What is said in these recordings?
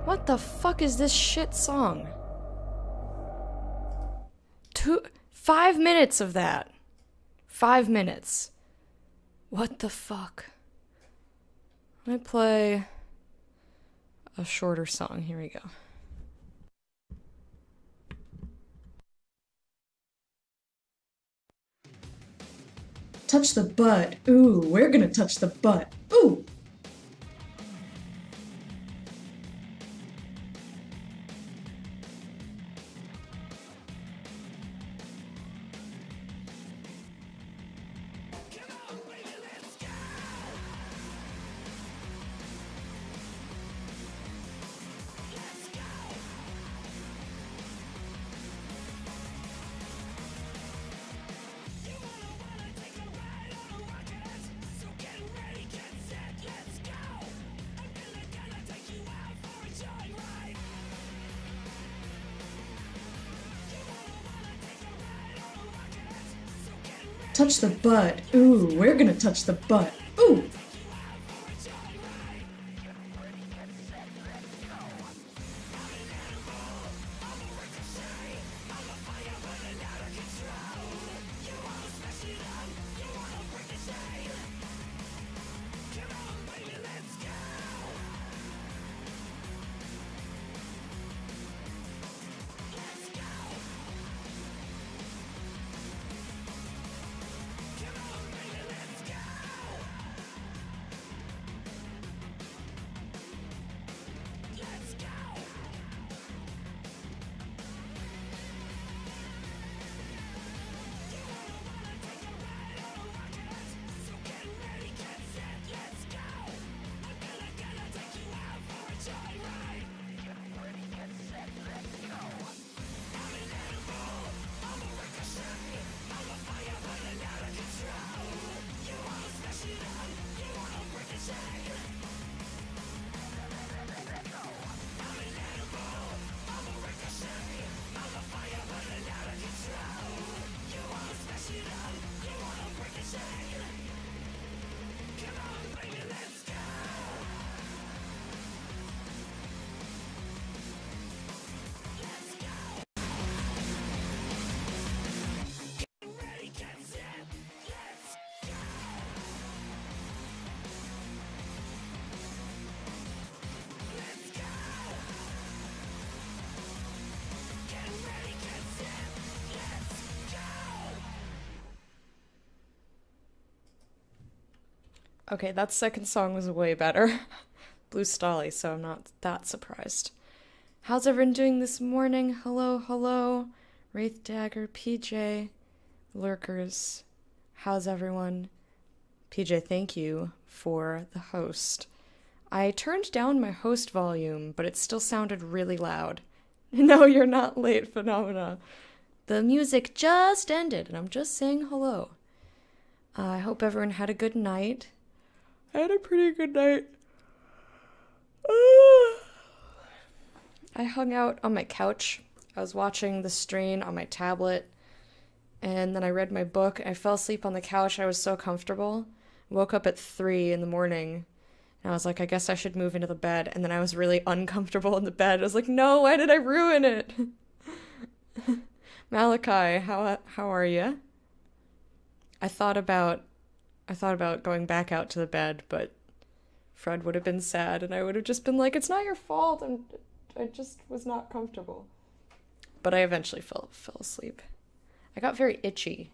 What the fuck is this shit song? 5 minutes of that. 5 minutes. What the fuck? Let me play a shorter song. Here we go. Touch the butt. Ooh, we're gonna touch the butt. Ooh! Touch the butt. Ooh, we're gonna touch the butt. Ooh! Okay, that second song was way better. Blue Stolly, so I'm not that surprised. How's everyone doing this morning? Hello, hello. Wraith Dagger, PJ, Lurkers. How's everyone? PJ, thank you for the host. I turned down my host volume, but it still sounded really loud. No, you're not late, Phenomena. The music just ended, and I'm just saying hello. I hope everyone had a good night. I had a pretty good night. I hung out on my couch. I was watching The Strain on my tablet, and then I read my book. I fell asleep on the couch. I was so comfortable. Woke up at 3 in the morning, and I was like, I guess I should move into the bed. And then I was really uncomfortable in the bed. I was like, no, why did I ruin it? Malachi, how are you? I thought about going back out to the bed, but Fred would have been sad, and I would have just been like, it's not your fault, and I just was not comfortable. But I eventually fell asleep. I got very itchy,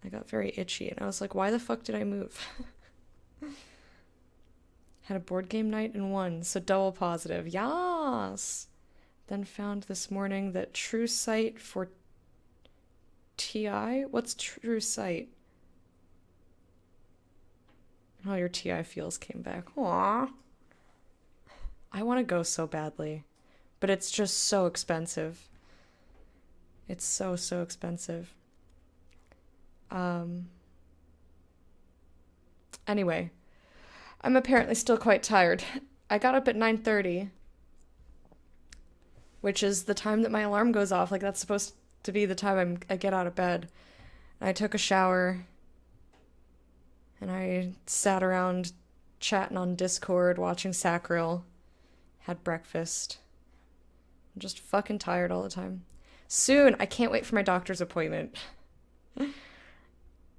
and I was like, why the fuck did I move? Had a board game night and won, so double positive. Yas! Then found this morning that True Sight for TI? What's True Sight? And all your TI feels came back. Aww. I want to go so badly, but it's just so expensive. It's so expensive. Anyway, I'm apparently still quite tired. I got up at 9:30, which is the time that my alarm goes off. Like, that's supposed to be the time I get out of bed. And I took a shower, and I sat around chatting on Discord, watching Sacril. had breakfast. I'm just fucking tired all the time. Soon, I can't wait for my doctor's appointment.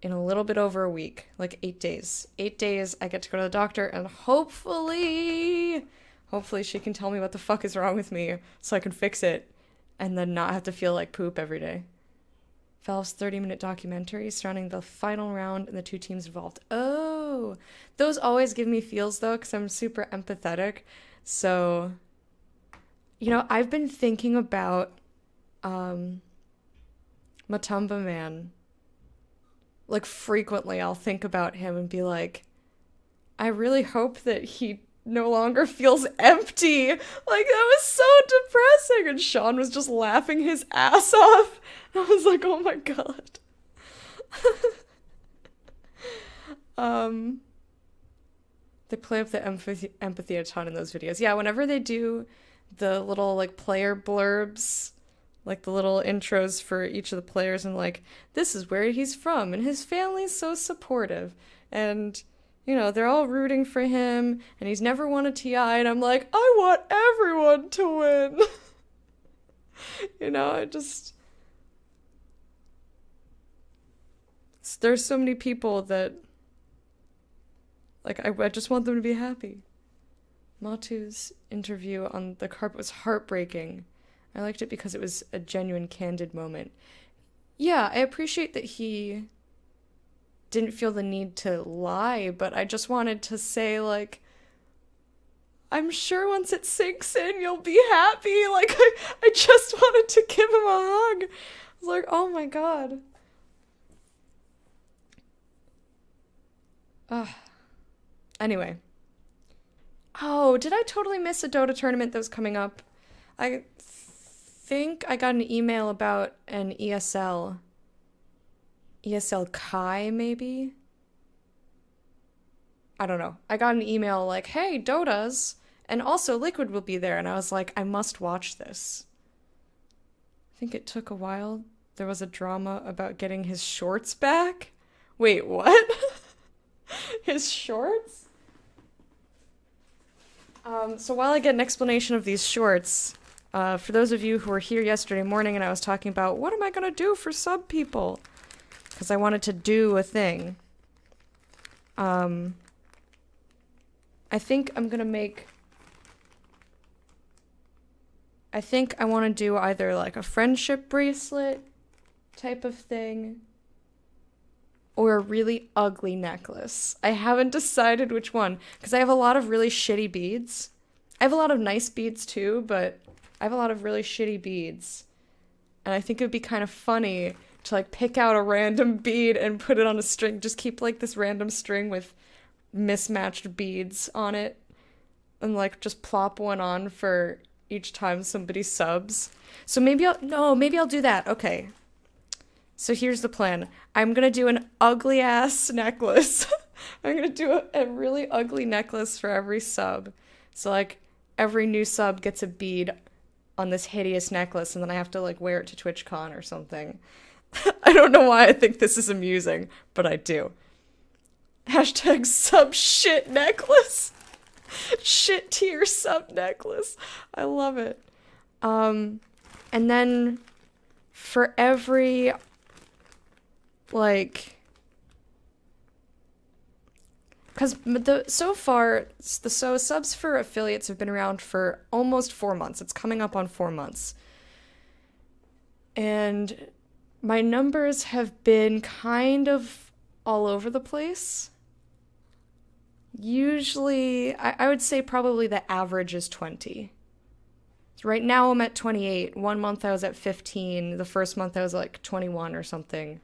In a little bit over a week, like 8 days. 8 days, I get to go to the doctor, and hopefully she can tell me what the fuck is wrong with me so I can fix it and then not have to feel like poop every day. Valve's 30-minute documentary surrounding the final round and the two teams involved. Oh, those always give me feels, though, because I'm super empathetic. So, you know, I've been thinking about Matumba Man. Like, frequently I'll think about him and be like, I really hope that he no longer feels empty. Like, that was so depressing. And Sean was just laughing his ass off. I was like, oh my god. They play up the empathy a ton in those videos. Yeah, whenever they do the little, like, player blurbs, like the little intros for each of the players, and like, this is where he's from, and his family's so supportive, and, you know, they're all rooting for him, and he's never won a TI, and I'm like, I want everyone to win. You know, there's so many people that, like, I just want them to be happy. Matu's interview on the carpet was heartbreaking. I liked it because it was a genuine, candid moment. Yeah, I appreciate that he didn't feel the need to lie, but I just wanted to say, like, I'm sure once it sinks in, you'll be happy. Like, I just wanted to give him a hug. I was like, oh my god. Anyway. Oh, did I totally miss a Dota tournament that was coming up? I think I got an email about an ESL Kai, maybe? I don't know. I got an email like, hey, Dotas, and also Liquid will be there, and I was like, I must watch this. I think it took a while. There was a drama about getting his shorts back. Wait, what? His shorts? So while I get an explanation of these shorts, for those of you who were here yesterday morning and I was talking about what am I gonna do for sub people? Because I wanted to do a thing. I think I'm gonna make... I think I want to do either like a friendship bracelet type of thing or a really ugly necklace. I haven't decided which one, because I have a lot of really shitty beads. I have a lot of nice beads too, but I have a lot of really shitty beads. And I think it would be kind of funny to like pick out a random bead and put it on a string. Just keep like this random string with mismatched beads on it. And like just plop one on for each time somebody subs. So maybe I'll do that. Okay. So here's the plan. I'm gonna do an ugly ass necklace. I'm gonna do a really ugly necklace for every sub. So like every new sub gets a bead on this hideous necklace, and then I have to like wear it to TwitchCon or something. I don't know why I think this is amusing, but I do. Hashtag sub shit necklace. Shit tier sub necklace. I love it. And then for every like, because so far the subs for affiliates have been around for almost 4 months. It's coming up on 4 months, and my numbers have been kind of all over the place. Usually, I would say probably the average is 20. So right now I'm at 28. 1 month I was at 15. The first month I was like 21 or something.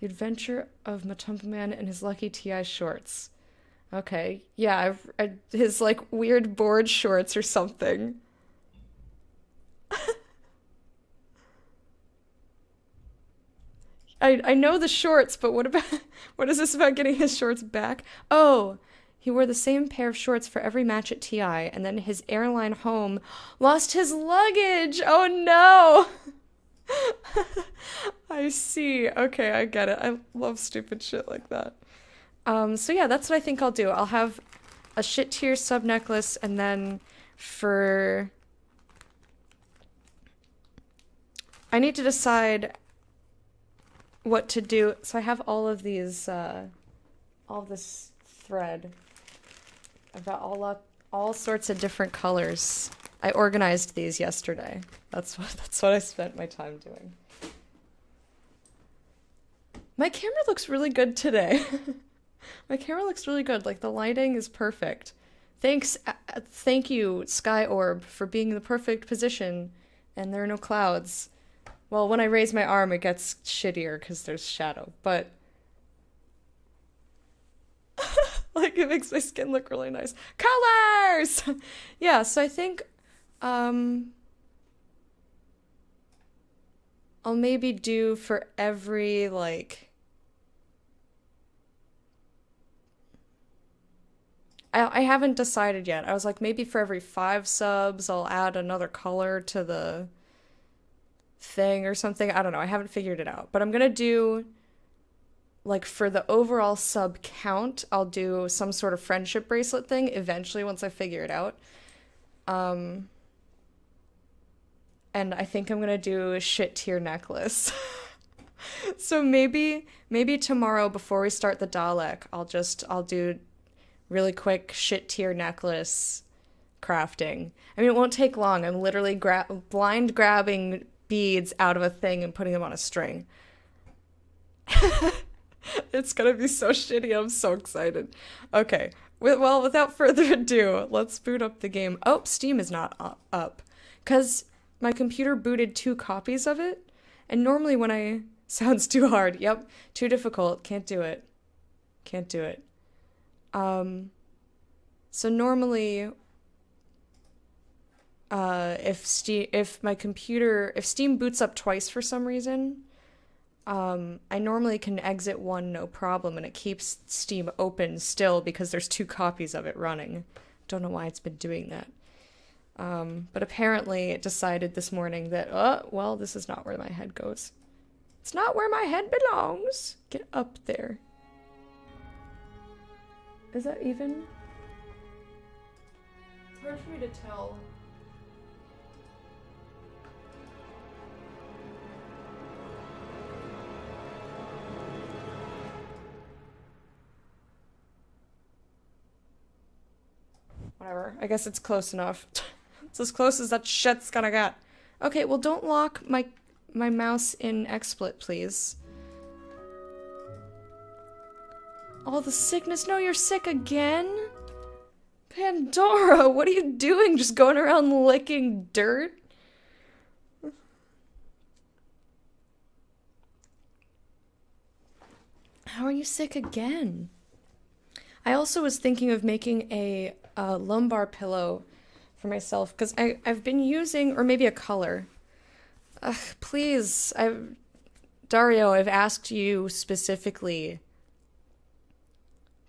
The Adventure of Matumba Man and his Lucky TI shorts. Okay, yeah, his like weird board shorts or something. I know the shorts, but what is this about getting his shorts back? Oh, he wore the same pair of shorts for every match at TI, and then his airline home lost his luggage. Oh no. I see. Okay, I get it. I love stupid shit like that. So yeah, that's what I think I'll do. I'll have a shit tier sub necklace, and then for... I need to decide what to do. So I have all of these, all this thread. I've got all sorts of different colors. I organized these yesterday. That's what I spent my time doing. My camera looks really good today. My camera looks really good. Like, the lighting is perfect. Thank you, Sky Orb, for being in the perfect position, and there are no clouds. Well, when I raise my arm, it gets shittier because there's shadow, but... like, it makes my skin look really nice. Colors! Yeah, so I think, I'll maybe do for every, like... I haven't decided yet. I was like, maybe for every 5 subs, I'll add another color to the thing or something. I don't know. I haven't figured it out. But I'm gonna do, like, for the overall sub count, I'll do some sort of friendship bracelet thing eventually once I figure it out. And I think I'm gonna do a shit tier necklace. So maybe tomorrow before we start the Dalek, I'll do really quick shit tier necklace crafting. I mean, it won't take long. I'm literally blind grabbing beads out of a thing and putting them on a string. It's gonna be so shitty. I'm so excited. Okay. Well, without further ado, let's boot up the game. Oh, Steam is not up. Because my computer booted 2 copies of it. And normally when I... Sounds too hard. Yep. Too difficult. Can't do it. Can't do it. So normally, if Steam boots up twice for some reason, I normally can exit one no problem, and it keeps Steam open still because there's 2 copies of it running. Don't know why it's been doing that. But apparently it decided this morning that, well, this is not where my head goes. It's not where my head belongs. Get up there. Is that even? It's hard for me to tell. Whatever. I guess it's close enough. It's as close as that shit's gonna get. Okay, well, don't lock my mouse in XSplit, please. All the sickness. No, you're sick again? Pandora, what are you doing? Just going around licking dirt? How are you sick again? I also was thinking of making a lumbar pillow for myself, because I've been using, or maybe a color. Please, Dario, I've asked you specifically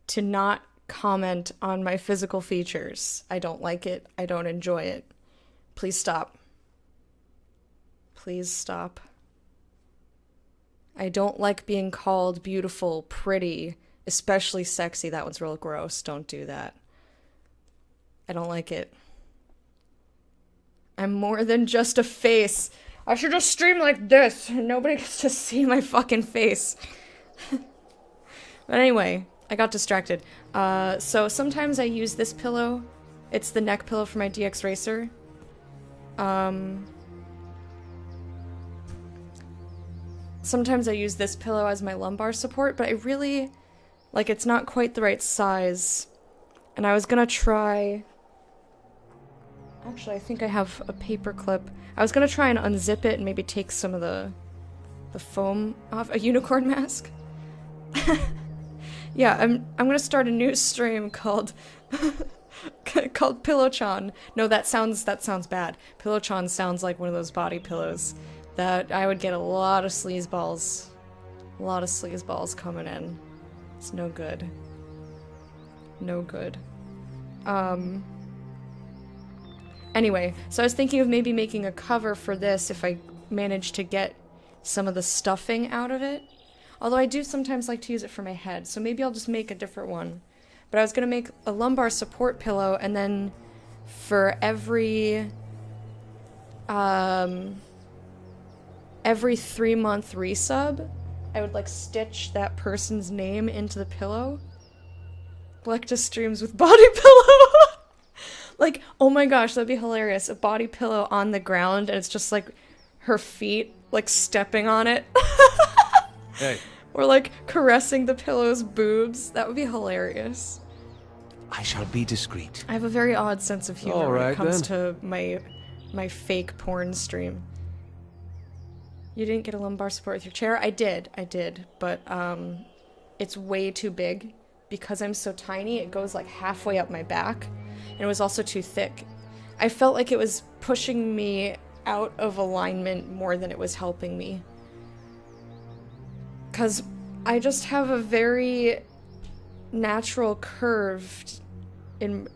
to not comment on my physical features. I don't like it. I don't enjoy it. Please stop. Please stop. I don't like being called beautiful, pretty, especially sexy. That one's real gross. Don't do that. I don't like it. I'm more than just a face. I should just stream like this. Nobody gets to see my fucking face. But anyway, I got distracted. So sometimes I use this pillow. It's the neck pillow for my DX Racer. Sometimes I use this pillow as my lumbar support, but I really, like, it's not quite the right size. And I was gonna try... Actually, I think I have a paper clip. I was gonna try and unzip it and maybe take some of the foam off. A unicorn mask? Yeah, I'm gonna start a new stream called called Pillowchan. No, that sounds bad. Pillowchan sounds like one of those body pillows that I would get a lot of sleazeballs. A lot of sleazeballs coming in. It's no good. No good. Anyway, so I was thinking of maybe making a cover for this if I manage to get some of the stuffing out of it. Although I do sometimes like to use it for my head, so maybe I'll just make a different one. But I was gonna make a lumbar support pillow, and then for every 3-month resub, I would like stitch that person's name into the pillow. Galactus streams with body pillow. Like, oh my gosh, that'd be hilarious. A body pillow on the ground, and it's just like her feet like stepping on it. Hey. Or like caressing the pillow's boobs. That would be hilarious. I shall be discreet. I have a very odd sense of humor All when it right, comes then. to my fake porn stream. You didn't get a lumbar support with your chair? I did, but it's way too big. Because I'm so tiny, it goes like halfway up my back, and it was also too thick. I felt like it was pushing me out of alignment more than it was helping me. Because I just have a very natural curve in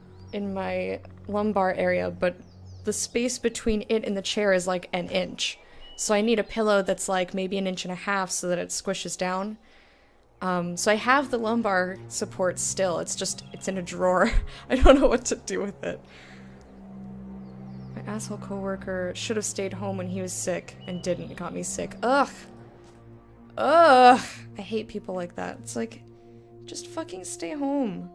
my lumbar area, but the space between it and the chair is like an inch. So I need a pillow that's like maybe 1.5 inches so that it squishes down. So I have the lumbar support still, it's in a drawer. I don't know what to do with it. My asshole coworker should have stayed home when he was sick and didn't. It got me sick. Ugh. Ugh. I hate people like that. It's like, just fucking stay home.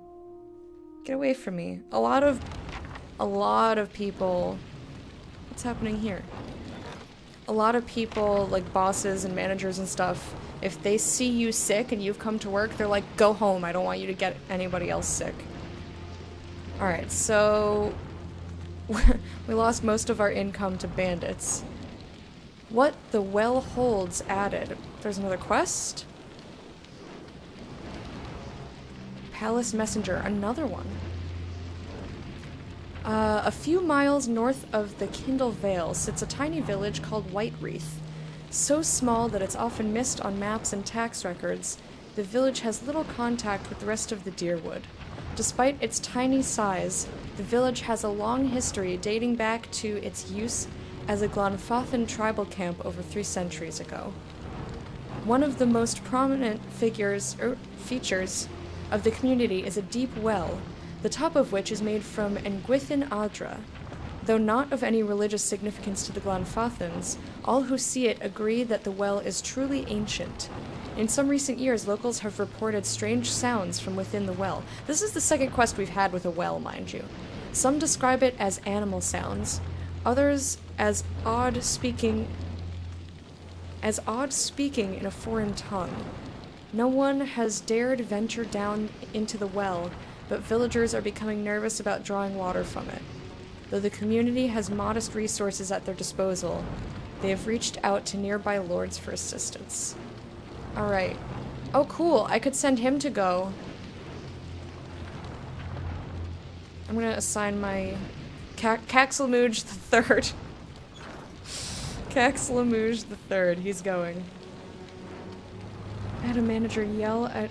Get away from me. A lot of people... What's happening here? A lot of people, like bosses and managers and stuff, if they see you sick and you've come to work, they're like, go home, I don't want you to get anybody else sick. Alright, so... we lost most of our income to bandits. What the well holds added. There's another quest? Palace Messenger, another one. A few miles north of the Kindle Vale sits a tiny village called Whitereath. So small that it's often missed on maps and tax records, the village has little contact with the rest of the Deerwood. Despite its tiny size, the village has a long history dating back to its use as a Glonfothan tribal camp over 3 centuries ago. One of the most prominent features of the community is a deep well, the top of which is made from Engwithin Adra. Though not of any religious significance to the Glonfothans, all who see it agree that the well is truly ancient. In some recent years, locals have reported strange sounds from within the well. This is the second quest we've had with a well, mind you. Some describe it as animal sounds, others as odd speaking in a foreign tongue. No one has dared venture down into the well, but villagers are becoming nervous about drawing water from it. Though the community has modest resources at their disposal, they have reached out to nearby lords for assistance. Alright. Oh cool, I could send him to go. I'm gonna assign my... Caxlamooge the Third. Caxlamooge the Third, he's going. I had a manager yell at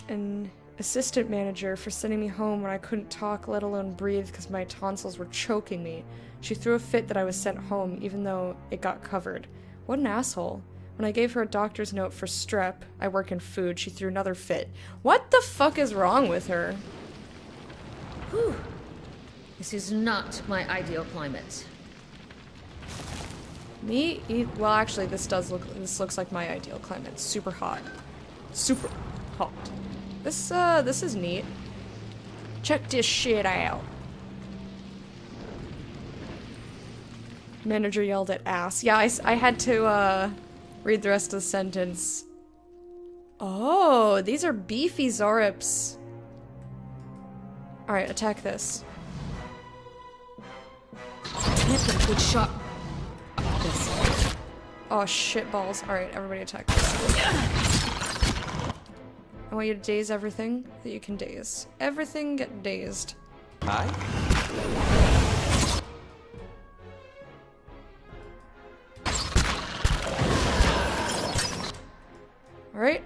an assistant manager for sending me home when I couldn't talk, let alone breathe, because my tonsils were choking me. She threw a fit that I was sent home, even though it got covered. What an asshole. When I gave her a doctor's note for strep, I work in food, she threw another fit. What the fuck is wrong with her? Whew. This is not my ideal climate. Well, actually, this looks like my ideal climate. It's super hot. Super hot. This is neat. Check this shit out. Manager yelled at ass. Yeah, I had to, read the rest of the sentence. Oh, these are beefy Zorips. Alright, attack this. Can't get a good shot. This. Oh, shit balls. Alright, everybody attack this. I want you to daze everything that you can daze. Everything get dazed. Hi? Alright.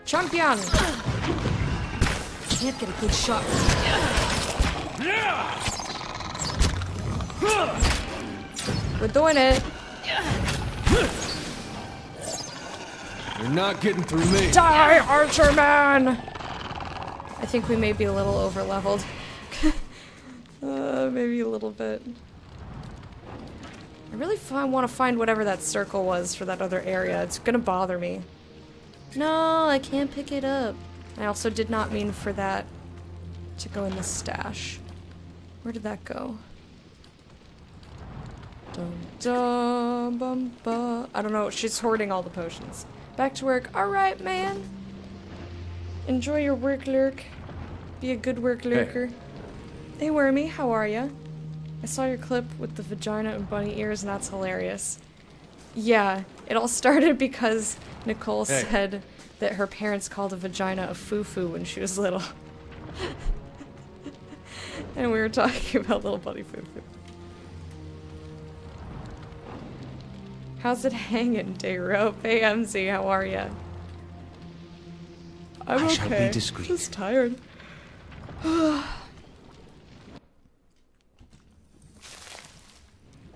Champion! Can't get a good shot. We're doing it! You're not getting through me. Die, Archer Man! I think we may be a little over leveled. Maybe a little bit. I really want to find whatever that circle was for that other area. It's gonna bother me. No, I can't pick it up. I also did not mean for that to go in the stash. Where did that go? Dum dum bum ba. I don't know. She's hoarding all the potions. Back to work. Alright, man. Enjoy your work lurk. Be a good work lurker. Hey, Wormy, how are ya? I saw your clip with the vagina and bunny ears, and that's hilarious. Yeah, it all started because Nicole said that her parents called a vagina a foo-foo when she was little. And we were talking about little bunny foo-foo. How's it hanging, Dayrope? Hey, MZ, how are ya? I'm I okay. shall be discreet. Just tired.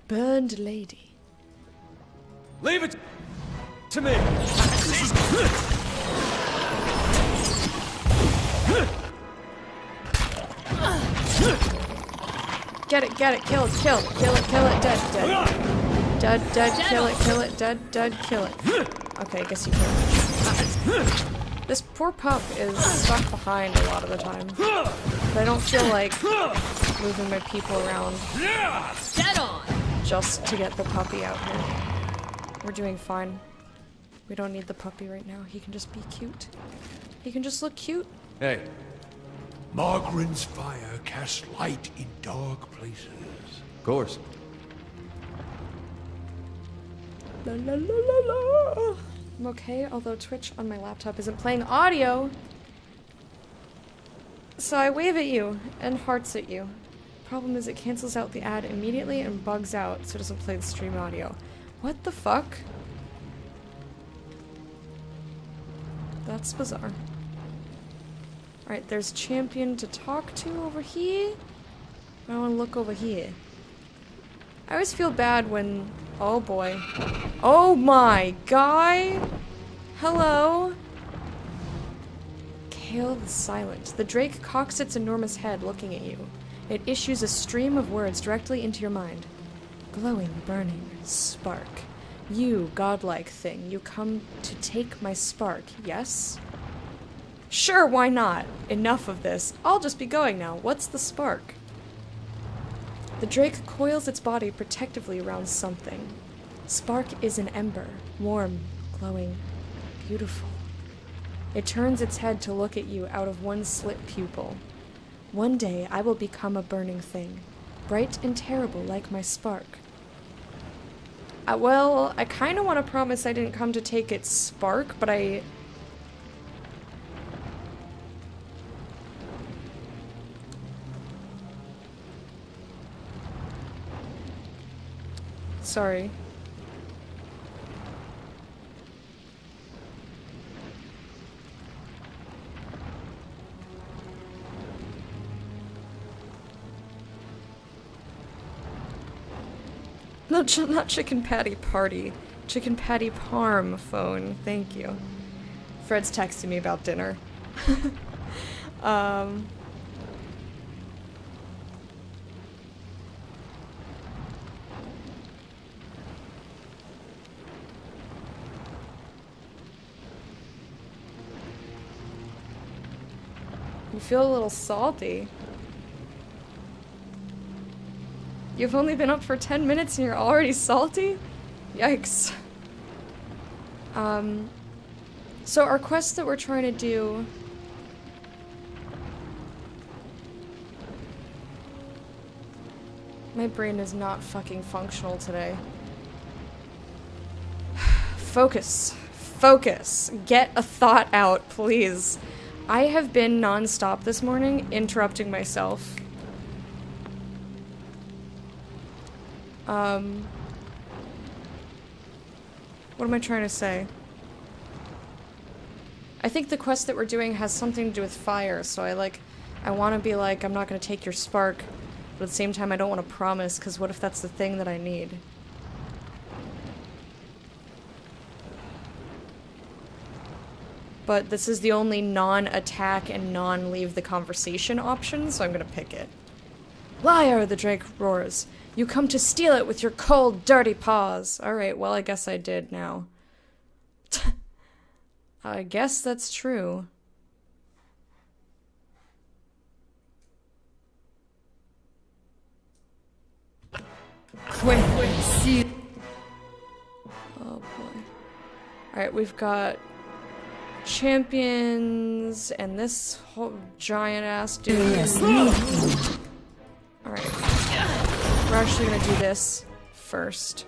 Burned lady. Leave it to me. Get it, kill it, kill it, dead, kill it, dead, kill it. Okay, I guess you can't. This poor pup is stuck behind a lot of the time. But I don't feel like moving my people around Dead on! just to get the puppy out here. We're doing fine. We don't need the puppy right now. He can just be cute. He can just look cute. Hey. Margaren's fire casts light in dark places. Of course. La la la la la. I'm okay, although Twitch on my laptop isn't playing audio. So I wave at you and hearts at you. Problem is it cancels out the ad immediately and bugs out so it doesn't play the stream audio. What the fuck? That's bizarre. Alright, there's champion to talk to over here. I want to look over here. I always feel bad when... Oh boy. Oh my guy! Hello? Kale the Silent. The drake cocks its enormous head looking at you. It issues a stream of words directly into your mind. Glowing, burning, spark. You, godlike thing, you come to take my spark, yes? Sure, why not? Enough of this. I'll just be going now. What's the spark? The drake coils its body protectively around something. Spark is an ember, warm, glowing, beautiful. It turns its head to look at you out of one slit pupil. One day I will become a burning thing, bright and terrible like my spark. Well, I kind of want to promise I didn't come to take its spark, but I... Sorry. No, not chicken patty party. Chicken patty parm phone. Thank you. Fred's texting me about dinner. You feel a little salty. You've only been up for 10 minutes and you're already salty? Yikes. So our quest that we're trying to do... My brain is not fucking functional today. Focus. Focus. Get a thought out, please. I have been non-stop this morning, interrupting myself. What am I trying to say? I think the quest that we're doing has something to do with fire, so I want to be like, I'm not going to take your spark, but at the same time I don't want to promise, because what if that's the thing that I need? but this is the only non-attack and non-leave the conversation option, so I'm gonna pick it. Liar, the Drake roars. You come to steal it with your cold, dirty paws. Alright, well, I guess I did now. I guess that's true. Oh boy. Alright, we've got champions and this whole giant ass dude. Alright. We're actually gonna do this first.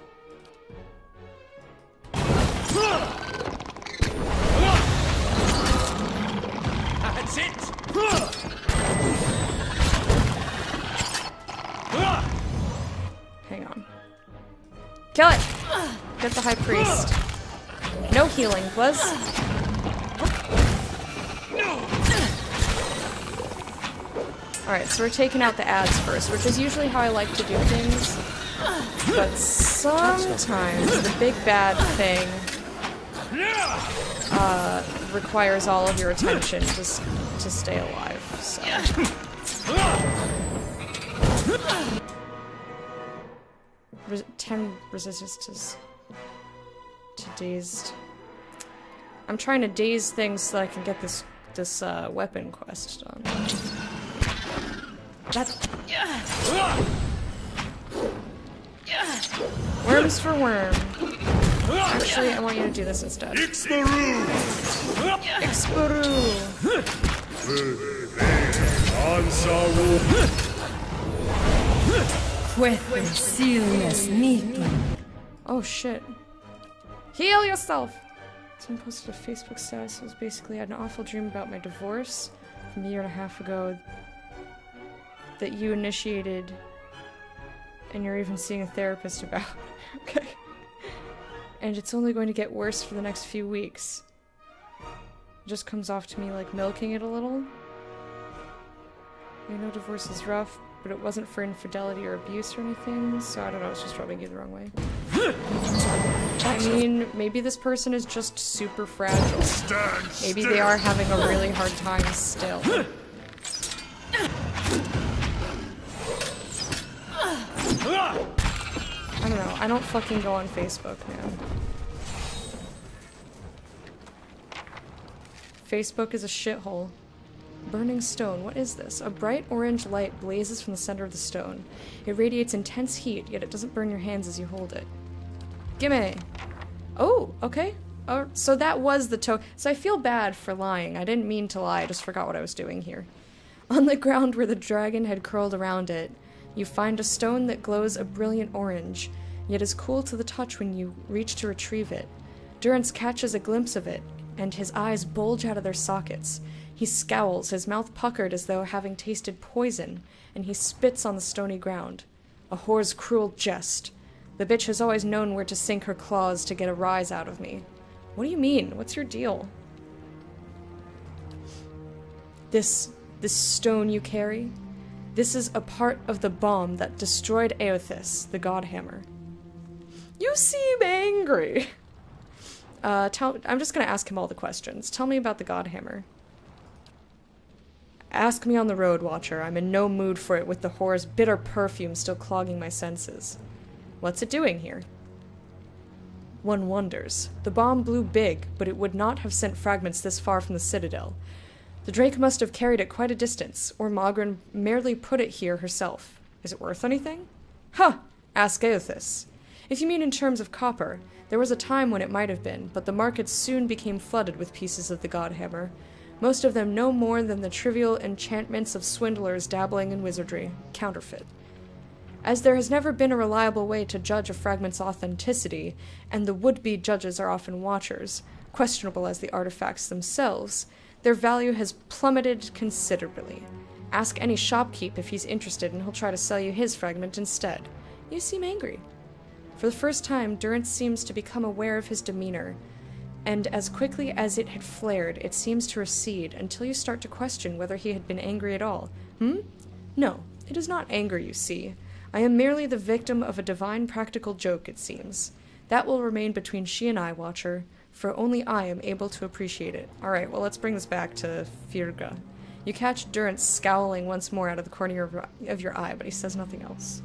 That's it! Hang on. Kill it! Get the high priest. No healing, please. Alright, so we're taking out the ads first, which is usually how I like to do things. But sometimes the big bad thing requires all of your attention just to stay alive, so. 10 resistance to dazed. I'm trying to daze things so that I can get this weapon quest done. That's worms for worm. Actually, I want you to do this instead. Ixbaru! Oh shit. Heal yourself! Someone posted a Facebook status that was basically, I had an awful dream about my divorce from a year and a half ago that you initiated and you're even seeing a therapist about. Okay. And it's only going to get worse for the next few weeks. It just comes off to me like milking it a little. I know divorce is rough, but it wasn't for infidelity or abuse or anything, so I don't know, it's just rubbing you the wrong way. I mean, maybe this person is just super fragile. Maybe they are having a really hard time still. I don't know, I don't fucking go on Facebook, man. Facebook is a shithole. Burning stone, what is this? A bright orange light blazes from the center of the stone. It radiates intense heat, yet it doesn't burn your hands as you hold it. Gimme! Oh, okay. Oh, so that was the So I feel bad for lying. I didn't mean to lie, I just forgot what I was doing here. On the ground where the dragon had curled around it, you find a stone that glows a brilliant orange, yet is cool to the touch when you reach to retrieve it. Durance catches a glimpse of it, and his eyes bulge out of their sockets. He scowls, his mouth puckered as though having tasted poison, and he spits on the stony ground. A whore's cruel jest. The bitch has always known where to sink her claws to get a rise out of me. What do you mean? What's your deal? This stone you carry? This is a part of the bomb that destroyed Eothas, the Godhammer. You seem angry. I'm just gonna ask him all the questions. Tell me about the Godhammer. Ask me on the road, Watcher. I'm in no mood for it with the whore's bitter perfume still clogging my senses. What's it doing here? One wonders. The bomb blew big, but it would not have sent fragments this far from the Citadel. The Drake must have carried it quite a distance, or Magrin merely put it here herself. Is it worth anything? Huh! Ask Eothas. If you mean in terms of copper, there was a time when it might have been, but the markets soon became flooded with pieces of the Godhammer. Most of them no more than the trivial enchantments of swindlers dabbling in wizardry, counterfeit. As there has never been a reliable way to judge a fragment's authenticity, and the would-be judges are often watchers, questionable as the artifacts themselves, their value has plummeted considerably. Ask any shopkeep if he's interested and he'll try to sell you his fragment instead. You seem angry. For the first time, Durance seems to become aware of his demeanor, and as quickly as it had flared, it seems to recede until you start to question whether he had been angry at all. No, it is not anger, you see. I am merely the victim of a divine practical joke, it seems. That will remain between she and I, Watcher. for only I am able to appreciate it. Alright, well let's bring this back to Firga. You catch Durrance scowling once more out of the corner of your eye, but he says nothing else.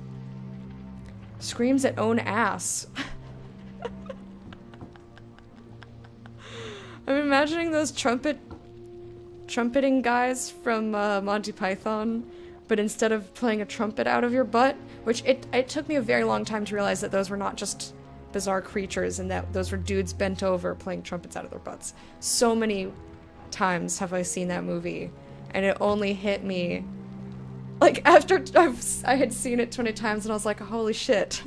Screams at own ass. I'm imagining those trumpeting guys from Monty Python, but instead of playing a trumpet out of your butt, which it took me a very long time to realize that those were not just bizarre creatures and that those were dudes bent over playing trumpets out of their butts. So many times have I seen that movie, and it only hit me like after I had seen it 20 times and I was like, holy shit.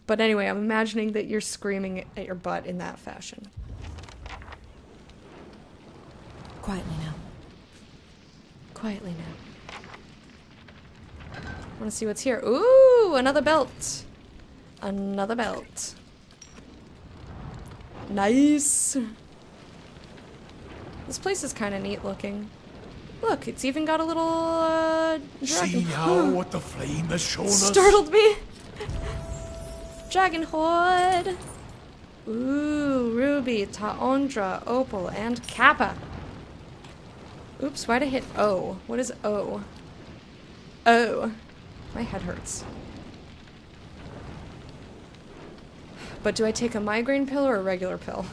But anyway, I'm imagining that you're screaming at your butt in that fashion. Quietly now. Quietly now. Want to see what's here? Ooh, another belt. Another belt. Nice. This place is kind of neat looking. Look, it's even got a little See dragon. now what the flame has shown us? Startled me. Dragon Horde. Ooh, Ruby, Taondra, Opal, and Kappa. Oops, why'd I hit O? What is O? O. My head hurts. But do I take a migraine pill or a regular pill?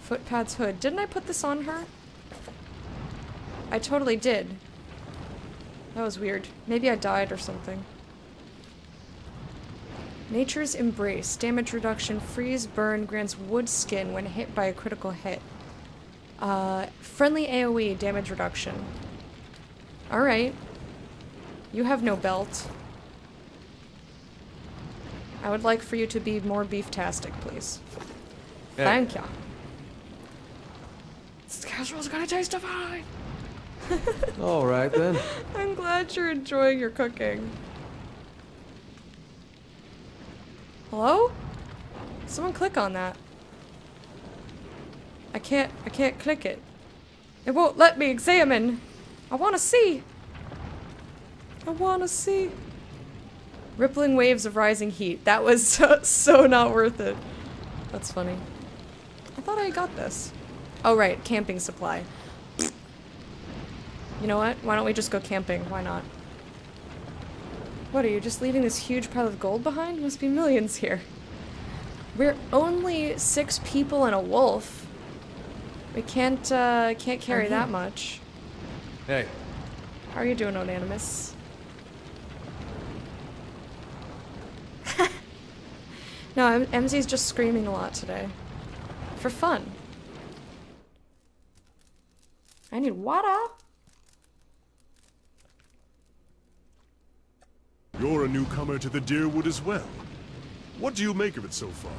Footpad's hood. Didn't I put this on her? I totally did. That was weird. Maybe I died or something. Nature's Embrace. Damage reduction. Freeze burn. Grants wood skin when hit by a critical hit. Friendly AoE. Damage reduction. Alright. You have no belt. I would like for you to be more beef-tastic, please. Hey. Thank ya. This casserole's gonna taste divine! All right then. I'm glad you're enjoying your cooking. Hello? Someone click on that. I can't click it. It won't let me examine. I wanna see. I wanna see. Rippling waves of rising heat. That was so not worth it. That's funny. I thought I got this. Oh right, camping supply. You know what? Why don't we just go camping? Why not? What, are you just leaving this huge pile of gold behind? Must be millions here. We're only 6 people and a wolf. We can't carry that much. Hey. How are you doing, Onanimus? No, MZ's just screaming a lot today. For fun. I need water. You're a newcomer to the Deerwood as well. What do you make of it so far?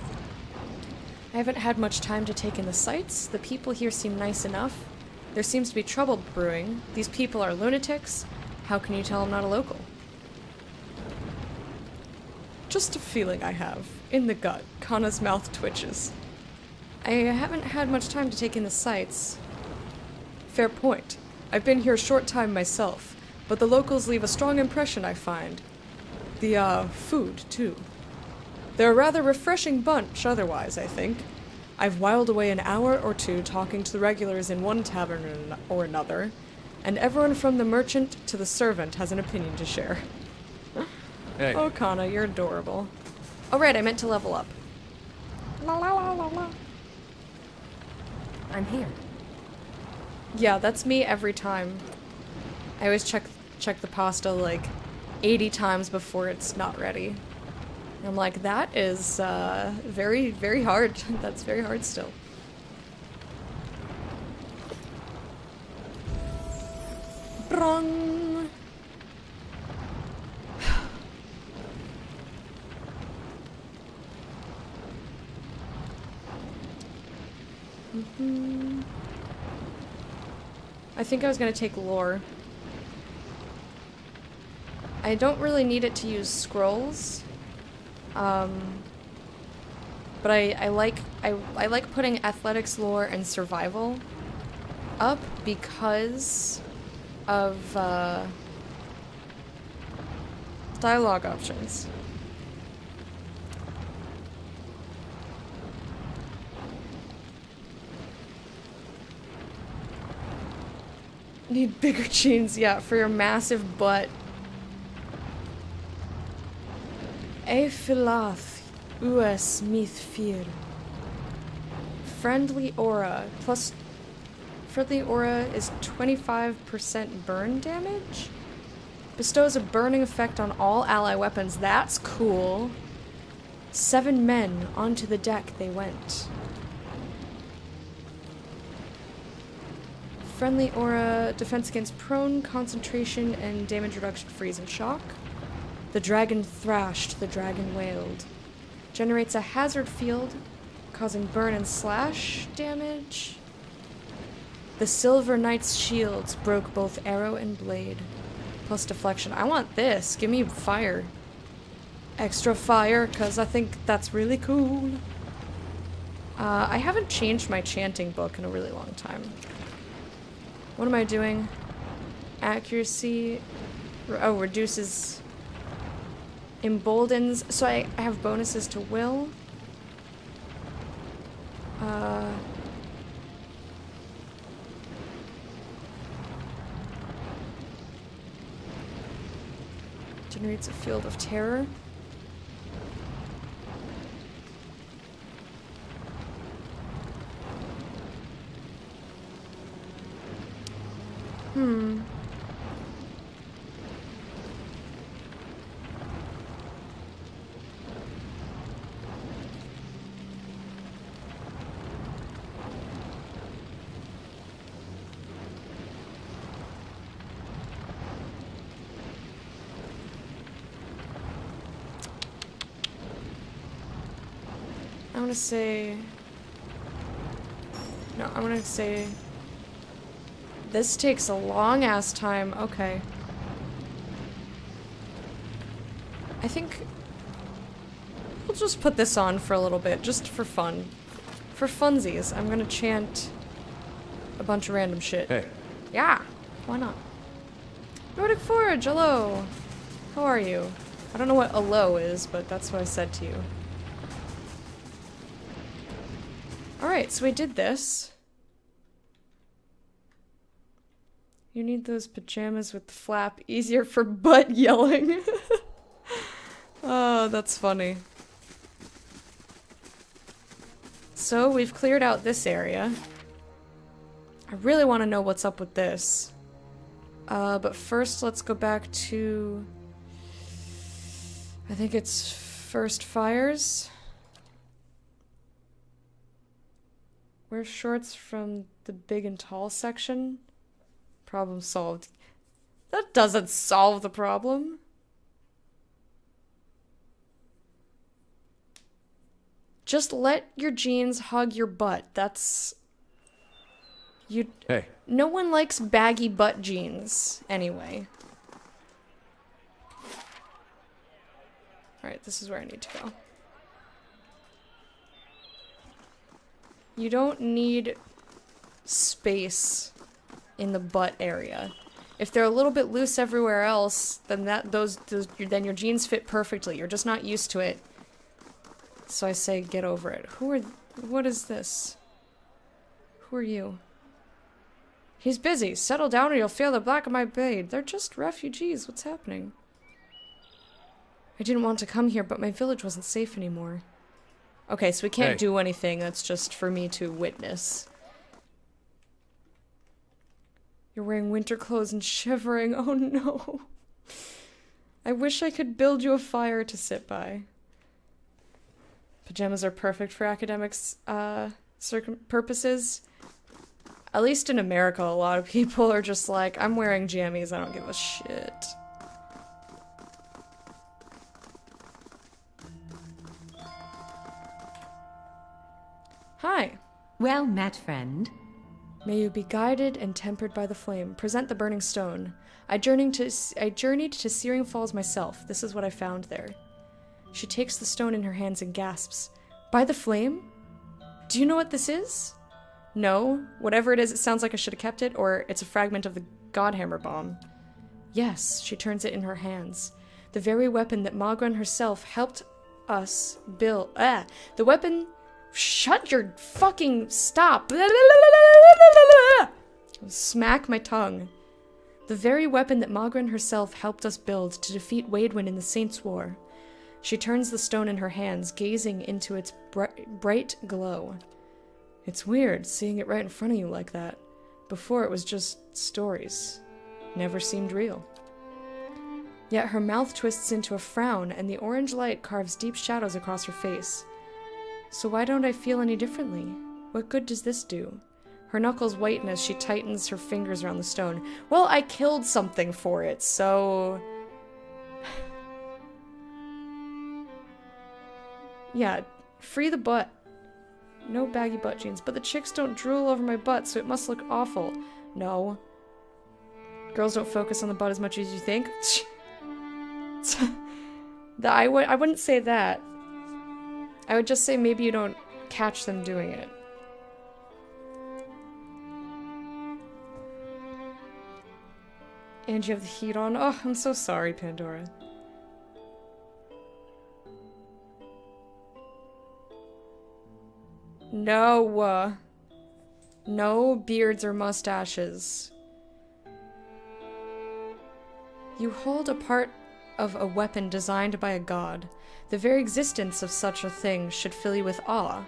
I haven't had much time to take in the sights. The people here seem nice enough. There seems to be trouble brewing. These people are lunatics. How can you tell I'm not a local? Just a feeling I have. In the gut. Kana's mouth twitches. I haven't had much time to take in the sights. Fair point. I've been here a short time myself, but the locals leave a strong impression, I find. The, food, too. They're a rather refreshing bunch otherwise, I think. I've whiled away an hour or two talking to the regulars in one tavern or another, and everyone from the merchant to the servant has an opinion to share. Hey. Oh, Kana, you're adorable. Oh, right, I meant to level up. La la la la la. I'm here. Yeah, that's me every time. I always check the pasta like 80 times before it's not ready. And I'm like, that is very, very hard. That's very hard still. Brong. I think I was gonna take lore. I don't really need it to use scrolls. But I like putting athletics, lore, and survival up because of dialogue options. Need bigger jeans, yeah, for your massive butt. Eifilath US Mithfir. Friendly aura. Plus friendly aura is 25% burn damage? Bestows a burning effect on all ally weapons. That's cool. 7 men onto the deck they went. Friendly aura, defense against prone, concentration, and damage reduction, freeze, and shock. The dragon thrashed, the dragon wailed. Generates a hazard field, causing burn and slash damage. The Silver Knight's shields broke both arrow and blade. Plus deflection. I want this. Give me fire. Extra fire, because I think that's really cool. I haven't changed my chanting book in a really long time. What am I doing? Accuracy. Oh, reduces. Emboldens. So I have bonuses to will. Generates a field of terror. I want to say... No, I want to say... This takes a long-ass time. Okay. I think... We'll just put this on for a little bit, just for fun. For funsies, I'm gonna chant a bunch of random shit. Hey. Yeah, why not? Nordic Forge, hello! How are you? I don't know what hello is, but that's what I said to you. Alright, so we did this. You need those pajamas with the flap. Easier for butt yelling. Oh, that's funny. So, we've cleared out this area. I really want to know what's up with this. But first, let's go back to... I think it's First Fires. Wear shorts from the big and tall section. Problem solved. That doesn't solve the problem. Just let your jeans hug your butt. That's... You... Hey. No one likes baggy butt jeans, anyway. Alright, this is where I need to go. You don't need space in the butt area. If they're a little bit loose everywhere else, then then your jeans fit perfectly. You're just not used to it. So I say get over it. What is this? Who are you? He's busy. Settle down or you'll feel the black of my blade. They're just refugees. What's happening? I didn't want to come here, but my village wasn't safe anymore. Okay, so we can't do anything. That's just for me to witness. You're wearing winter clothes and shivering. Oh no. I wish I could build you a fire to sit by. Pajamas are perfect for academics purposes. At least in America, a lot of people are just like, I'm wearing jammies, I don't give a shit. Hi. Well met, friend. May you be guided and tempered by the flame. Present the burning stone. I journeyed to Searing Falls myself. This is what I found there. She takes the stone in her hands and gasps. By the flame? Do you know what this is? No. Whatever it is, it sounds like I should have kept it, or it's a fragment of the Godhammer bomb. Yes, she turns it in her hands. The very weapon that Magran herself helped us build. The weapon... Shut your fucking... Stop. Smack my tongue. The very weapon that Magran herself helped us build to defeat Waidwen in the Saints' War. She turns the stone in her hands, gazing into its bright glow. It's weird, seeing it right in front of you like that. Before it was just stories. Never seemed real. Yet her mouth twists into a frown, and the orange light carves deep shadows across her face. So why don't I feel any differently? What good does this do? Her knuckles whiten as she tightens her fingers around the stone. Well, I killed something for it, so... Yeah, free the butt. No baggy butt jeans, but the chicks don't drool over my butt, so it must look awful. No. Girls don't focus on the butt as much as you think. I wouldn't say that. I would just say maybe you don't catch them doing it. And you have the heat on. Oh, I'm so sorry, Pandora. No. No beards or mustaches. You hold a part of a weapon designed by a god. The very existence of such a thing should fill you with awe.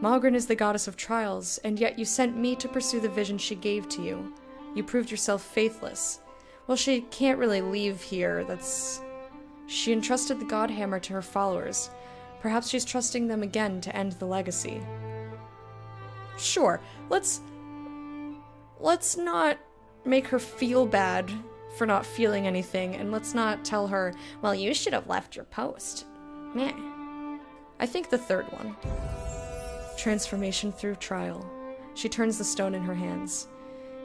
Magran is the goddess of trials, and yet you sent me to pursue the vision she gave to you. You proved yourself faithless. Well, she can't really leave here, She entrusted the Godhammer to her followers. Perhaps she's trusting them again to end the legacy. Sure, let's not make her feel bad for not feeling anything, and let's not tell her, well, you should have left your post. Meh. I think the third one. Transformation through trial. She turns the stone in her hands.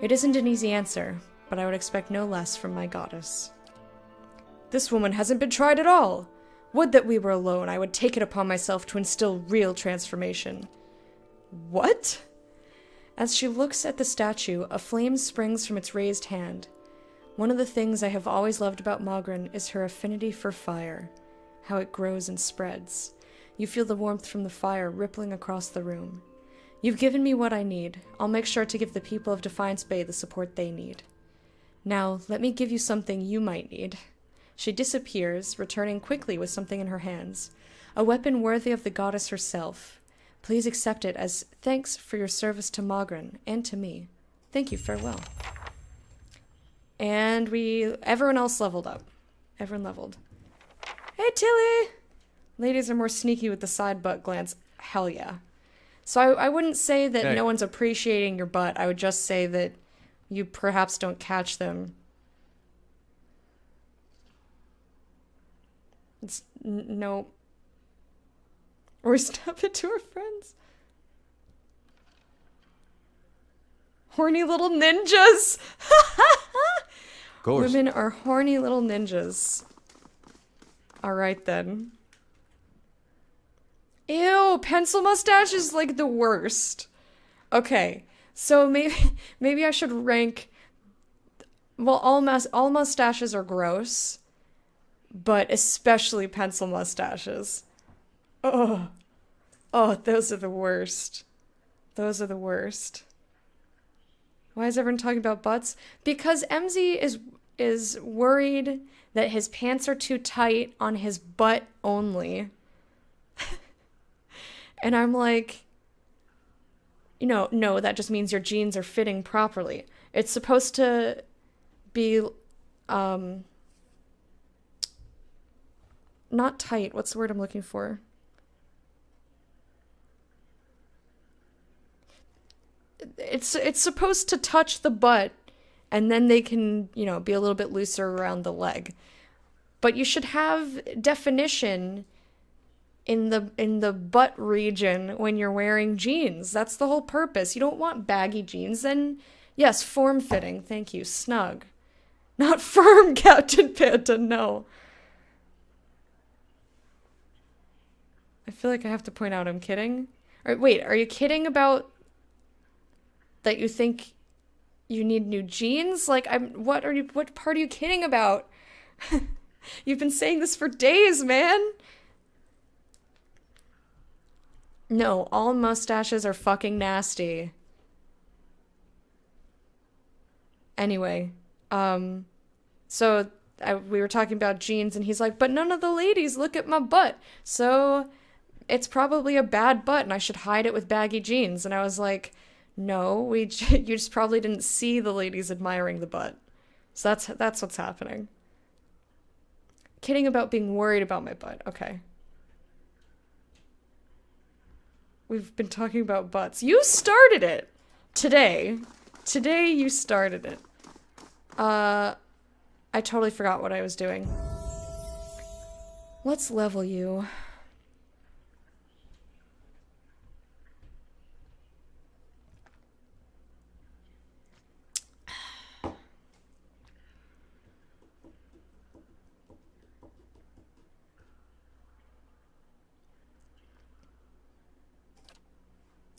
It isn't an easy answer, but I would expect no less from my goddess. This woman hasn't been tried at all! Would that we were alone, I would take it upon myself to instill real transformation. What? As she looks at the statue, a flame springs from its raised hand. One of the things I have always loved about Magran is her affinity for fire, how it grows and spreads. You feel the warmth from the fire rippling across the room. You've given me what I need. I'll make sure to give the people of Defiance Bay the support they need. Now, let me give you something you might need. She disappears, returning quickly with something in her hands. A weapon worthy of the goddess herself. Please accept it as thanks for your service to Magran and to me. Thank you, farewell. And everyone else leveled up. Everyone leveled. Hey, Tilly! Ladies are more sneaky with the side butt glance. Hell yeah. So I wouldn't say that no one's appreciating your butt. I would just say that you perhaps don't catch them. It's no. Or step it to our friends. Horny little ninjas! Of course. Women are horny little ninjas. Alright then. Ew, pencil mustache is like the worst. Okay, so maybe I should rank. Well, all mustaches are gross, but especially pencil mustaches. Oh, those are the worst. Those are the worst. Why is everyone talking about butts? Because MZ is worried that his pants are too tight on his butt only. And I'm like, no, that just means your jeans are fitting properly. It's supposed to be, not tight. What's the word I'm looking for? It's supposed to touch the butt, and then they can, be a little bit looser around the leg. But you should have definition in the butt region when you're wearing jeans. That's the whole purpose. You don't want baggy jeans. Then, yes, form-fitting. Thank you. Snug. Not firm, Captain Panda, no. I feel like I have to point out I'm kidding. Wait, are you kidding about that you think You need new jeans? Like, what part are you kidding about? You've been saying this for days, man. No, all mustaches are fucking nasty. Anyway, so we were talking about jeans, and he's like, but none of the ladies look at my butt, so it's probably a bad butt, and I should hide it with baggy jeans. And I was like, no, you just probably didn't see the ladies admiring the butt. So that's what's happening. Kidding about being worried about my butt. Okay. We've been talking about butts. You started it! Today. Today you started it. I totally forgot what I was doing. Let's level you.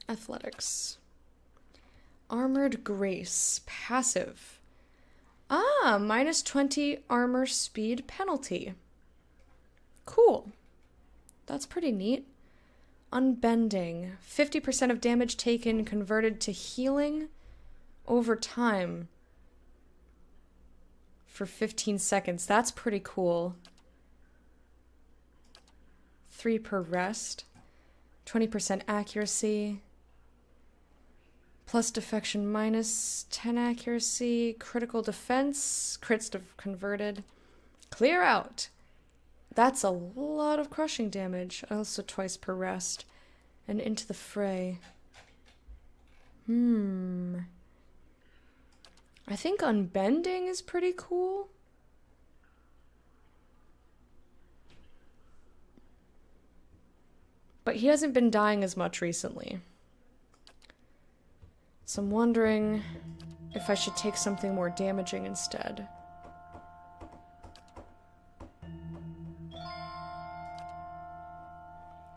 Athletics. Armored Grace. Passive. Ah, minus 20 armor speed penalty. Cool. That's pretty neat. Unbending. 50% of damage taken converted to healing over time for 15 seconds. That's pretty cool. 3 per rest. 20% accuracy. Plus defection minus 10 accuracy. Critical defense. Crits converted. Clear out. That's a lot of crushing damage. Also twice per rest. And into the fray. I think unbending is pretty cool. But he hasn't been dying as much recently. So I'm wondering if I should take something more damaging instead.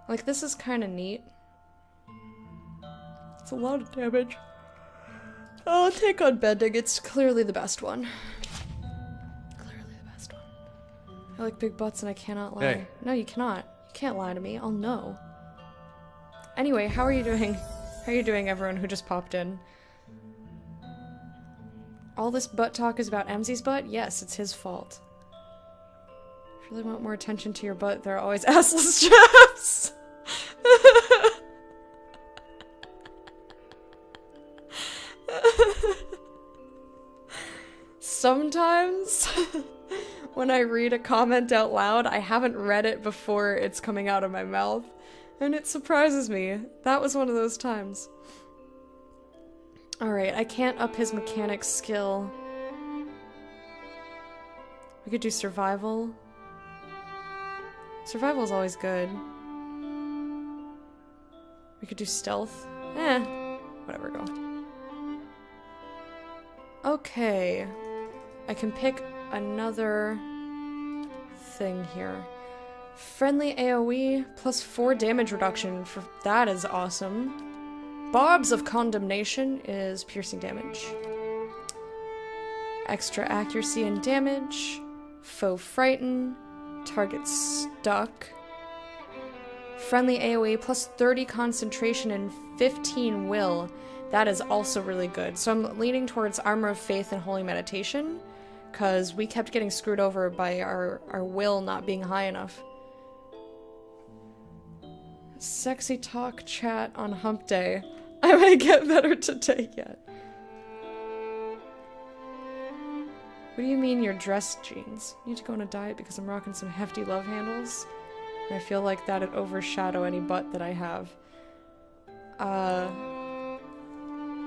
Like, this is kind of neat. It's a lot of damage. I'll take unbending. It's clearly the best one. Clearly the best one. I like big butts and I cannot lie. Hey. No, you cannot. You can't lie to me. I'll know. Anyway, how are you doing? How are you doing, everyone who just popped in? All this butt talk is about MZ's butt? Yes, it's his fault. If you really want more attention to your butt, there are always assless chaps! Sometimes, when I read a comment out loud, I haven't read it before it's coming out of my mouth. And it surprises me. That was one of those times. Alright, I can't up his mechanics skill. We could do survival. Survival is always good. We could do stealth. Whatever, go. Okay. I can pick another thing here. Friendly AoE plus 4 damage reduction. That is awesome. Barbs of Condemnation is piercing damage. Extra accuracy and damage. Foe Frighten. Target stuck. Friendly AoE plus 30 concentration and 15 will. That is also really good. So I'm leaning towards Armor of Faith and Holy Meditation, because we kept getting screwed over by our will not being high enough. Sexy talk chat on hump day. I might get better today yet. What do you mean your dress jeans? You need to go on a diet because I'm rocking some hefty love handles. And I feel like that'd overshadow any butt that I have.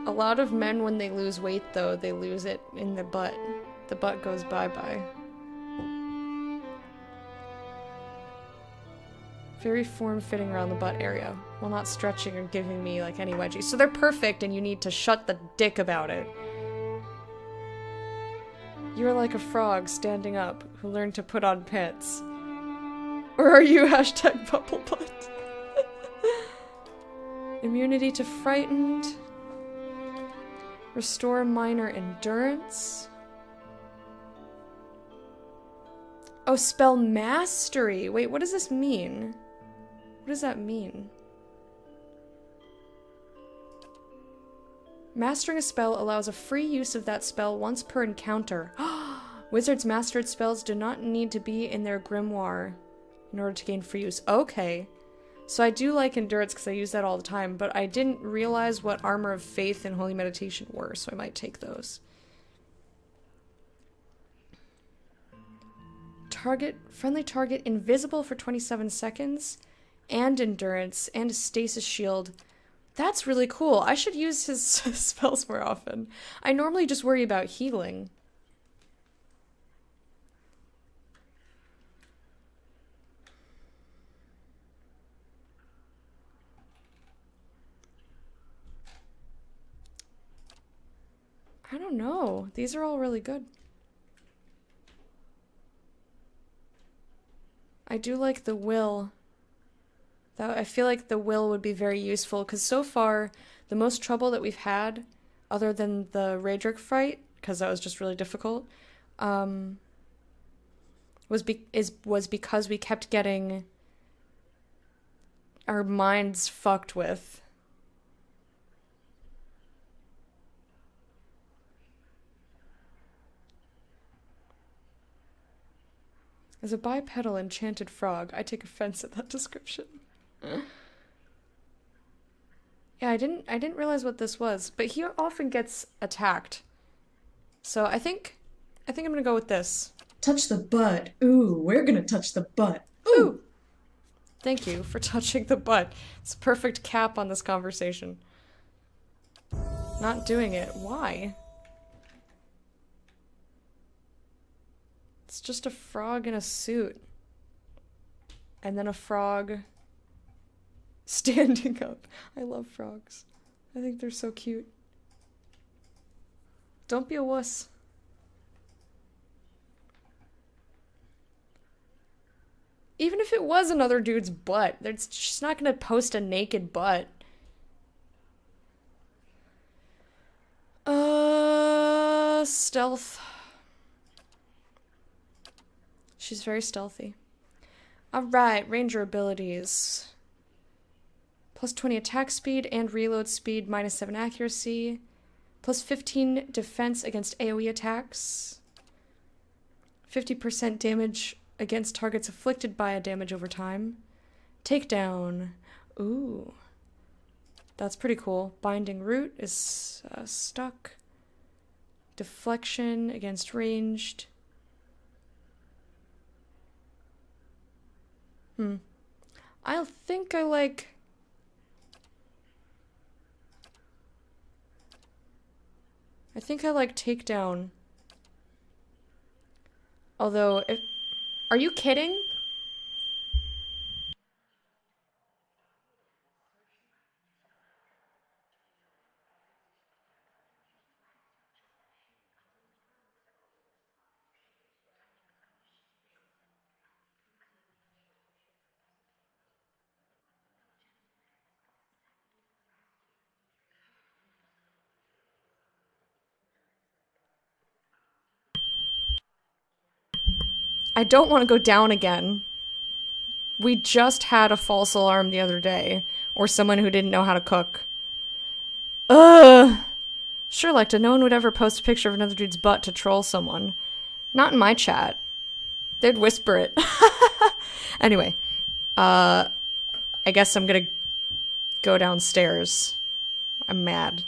A lot of men, when they lose weight though, they lose it in the butt. The butt goes bye-bye. Very form-fitting around the butt area, while not stretching or giving me, like, any wedgies. So they're perfect, and you need to shut the dick about it. You're like a frog standing up, who learned to put on pants. Or are you hashtag bubble butt? Immunity to frightened. Restore minor endurance. Oh, spell mastery. Wait, what does this mean? What does that mean? Mastering a spell allows a free use of that spell once per encounter. Wizards' mastered spells do not need to be in their grimoire in order to gain free use. Okay. So I do like endurance because I use that all the time, but I didn't realize what Armor of Faith and Holy Meditation were, so I might take those. Friendly target invisible for 27 seconds, and endurance, and a stasis shield. That's really cool. I should use his spells more often. I normally just worry about healing. I don't know. These are all really good. I do like the will. I feel like the will would be very useful, because so far, the most trouble that we've had, other than the Raedric fight, because that was just really difficult, was because we kept getting our minds fucked with. As a bipedal enchanted frog, I take offense at that description. Yeah, I didn't realize what this was, but he often gets attacked. So I think I'm gonna go with this. Touch the butt. Ooh, we're gonna touch the butt. Ooh! Thank you for touching the butt. It's a perfect cap on this conversation. Not doing it. Why? It's just a frog in a suit. And then a frog standing up. I love frogs. I think they're so cute. Don't be a wuss. Even if it was another dude's butt, she's not gonna post a naked butt. Stealth. She's very stealthy. Alright, ranger abilities. Plus 20 attack speed and reload speed, minus 7 accuracy. Plus 15 defense against AoE attacks. 50% damage against targets afflicted by a damage over time. Takedown. Ooh. That's pretty cool. Binding Root is stuck. Deflection against ranged. I think I like... Takedown. Although, if... Are you kidding? I don't want to go down again. We just had a false alarm the other day. Or someone who didn't know how to cook. Ugh! Sure, Lecta, no one would ever post a picture of another dude's butt to troll someone. Not in my chat. They'd whisper it. Anyway. I guess I'm gonna go downstairs. I'm mad.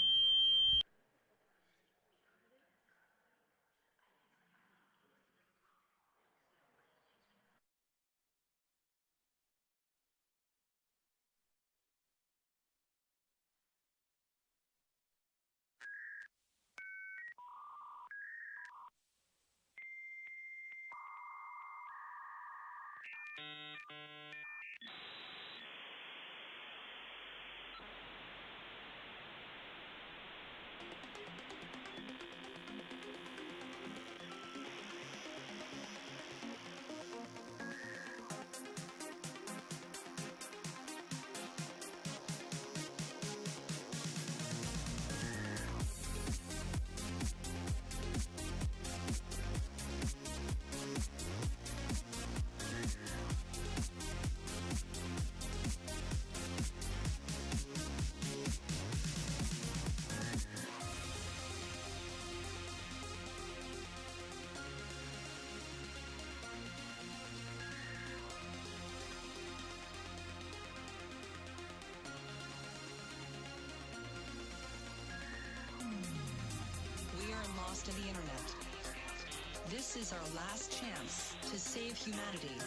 This is our last chance to save humanity.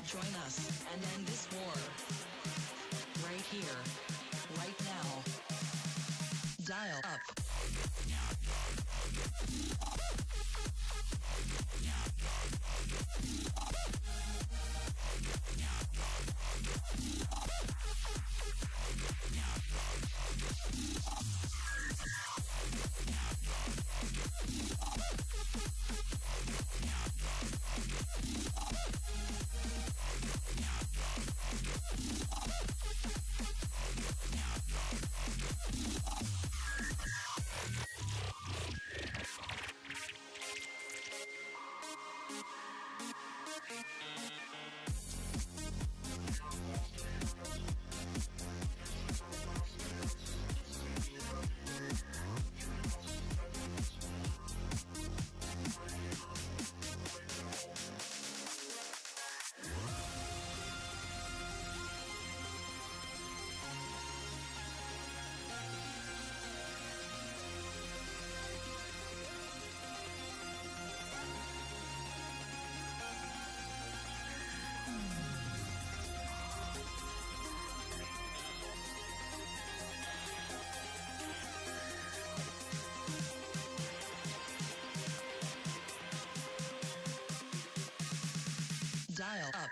Join us and end this war. Right here, right now. Dial up. Dial up.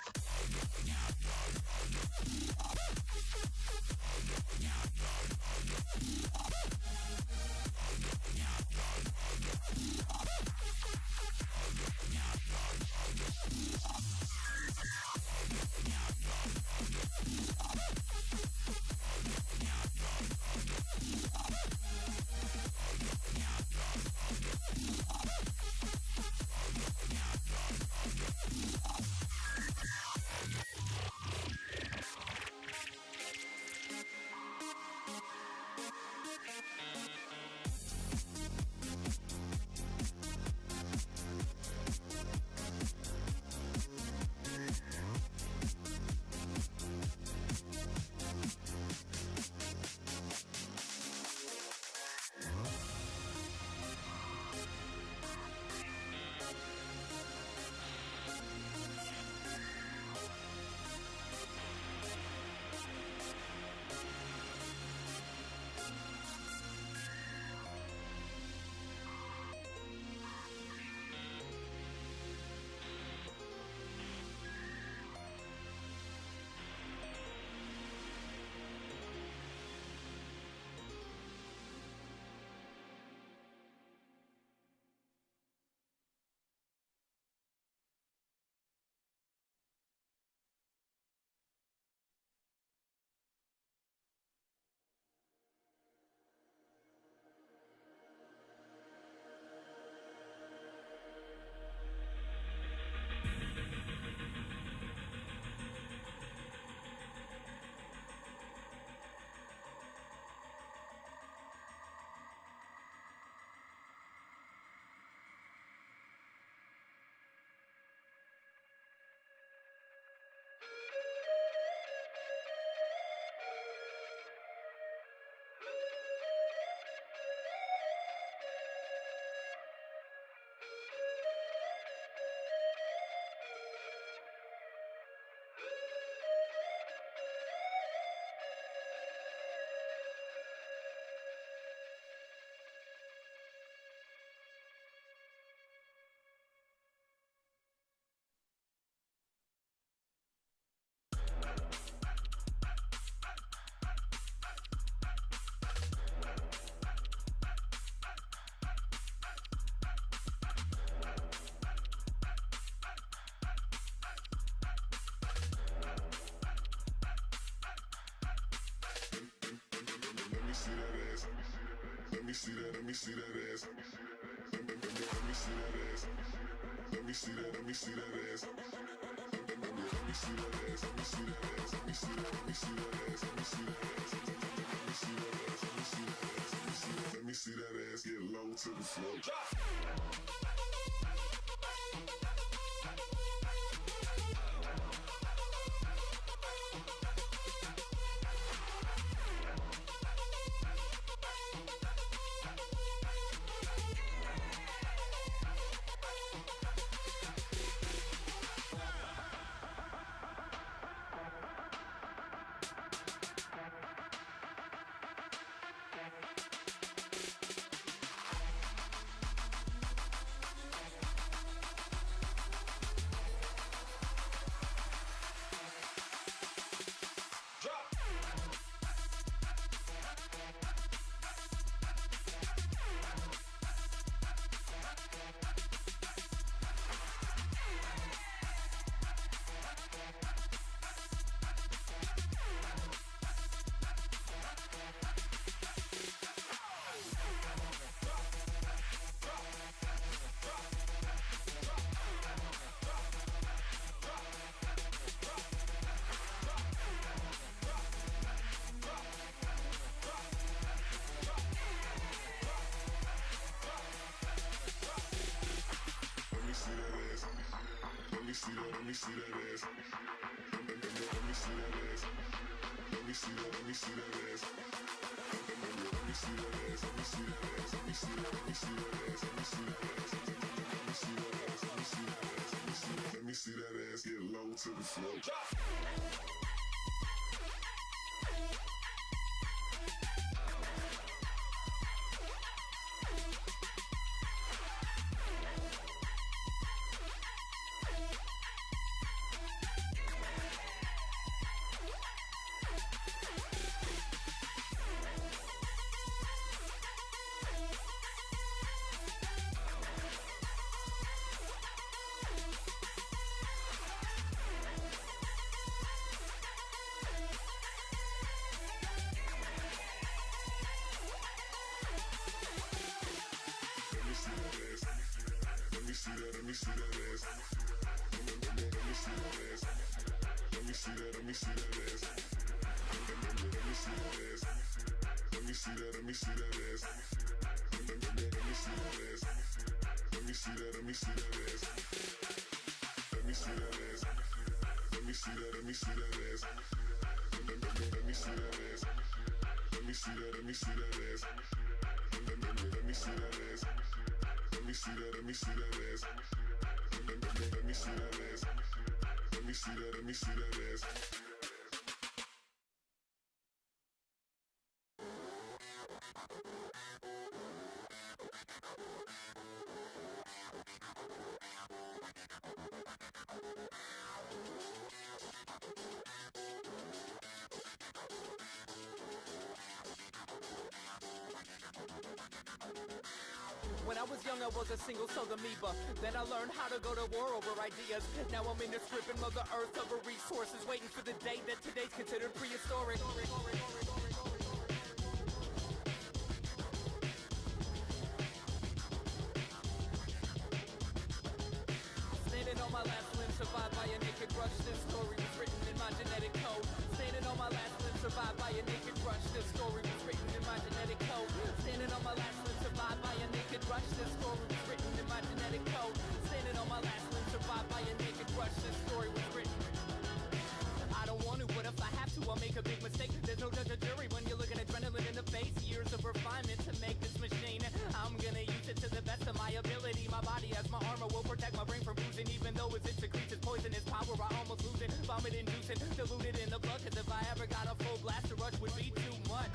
Let me see that ass. Let me see that ass. Let me see that ass. Let me see that ass. Let me see that ass. Let me see that ass. Let me see that ass. Let me see that ass. Let me see that ass. Let me see that ass. Let me see that ass get low to the floor. Let me see that ass get low to the floor. When I was young, I was a single-celled amoeba. Then I learned how to go to war over ideas. Now I'm in the stripping Mother Earth over resources, waiting for the day that today's considered prehistoric. Standing on my last limb, survived by a naked rush. This story was written in my genetic code. Standing on my last limb, survived by a naked rush. This story was written in my genetic code. Standing on my last limb, survived by a naked rush. This story was written in my genetic code. Standing on my last limb, survived by a naked rush. This story was written. I don't want to, but if I have to, I'll make a big mistake. There's no judge or jury when you're looking at adrenaline in the face. Years of refinement to make this machine. I'm gonna use it to the best of my ability. My body as my armor will protect my brain from bruising. Even though it secretes its poisonous power, I almost lose it. Vomit inducing, diluted in the blood. Cause if I ever got a full blast, the rush would be too much.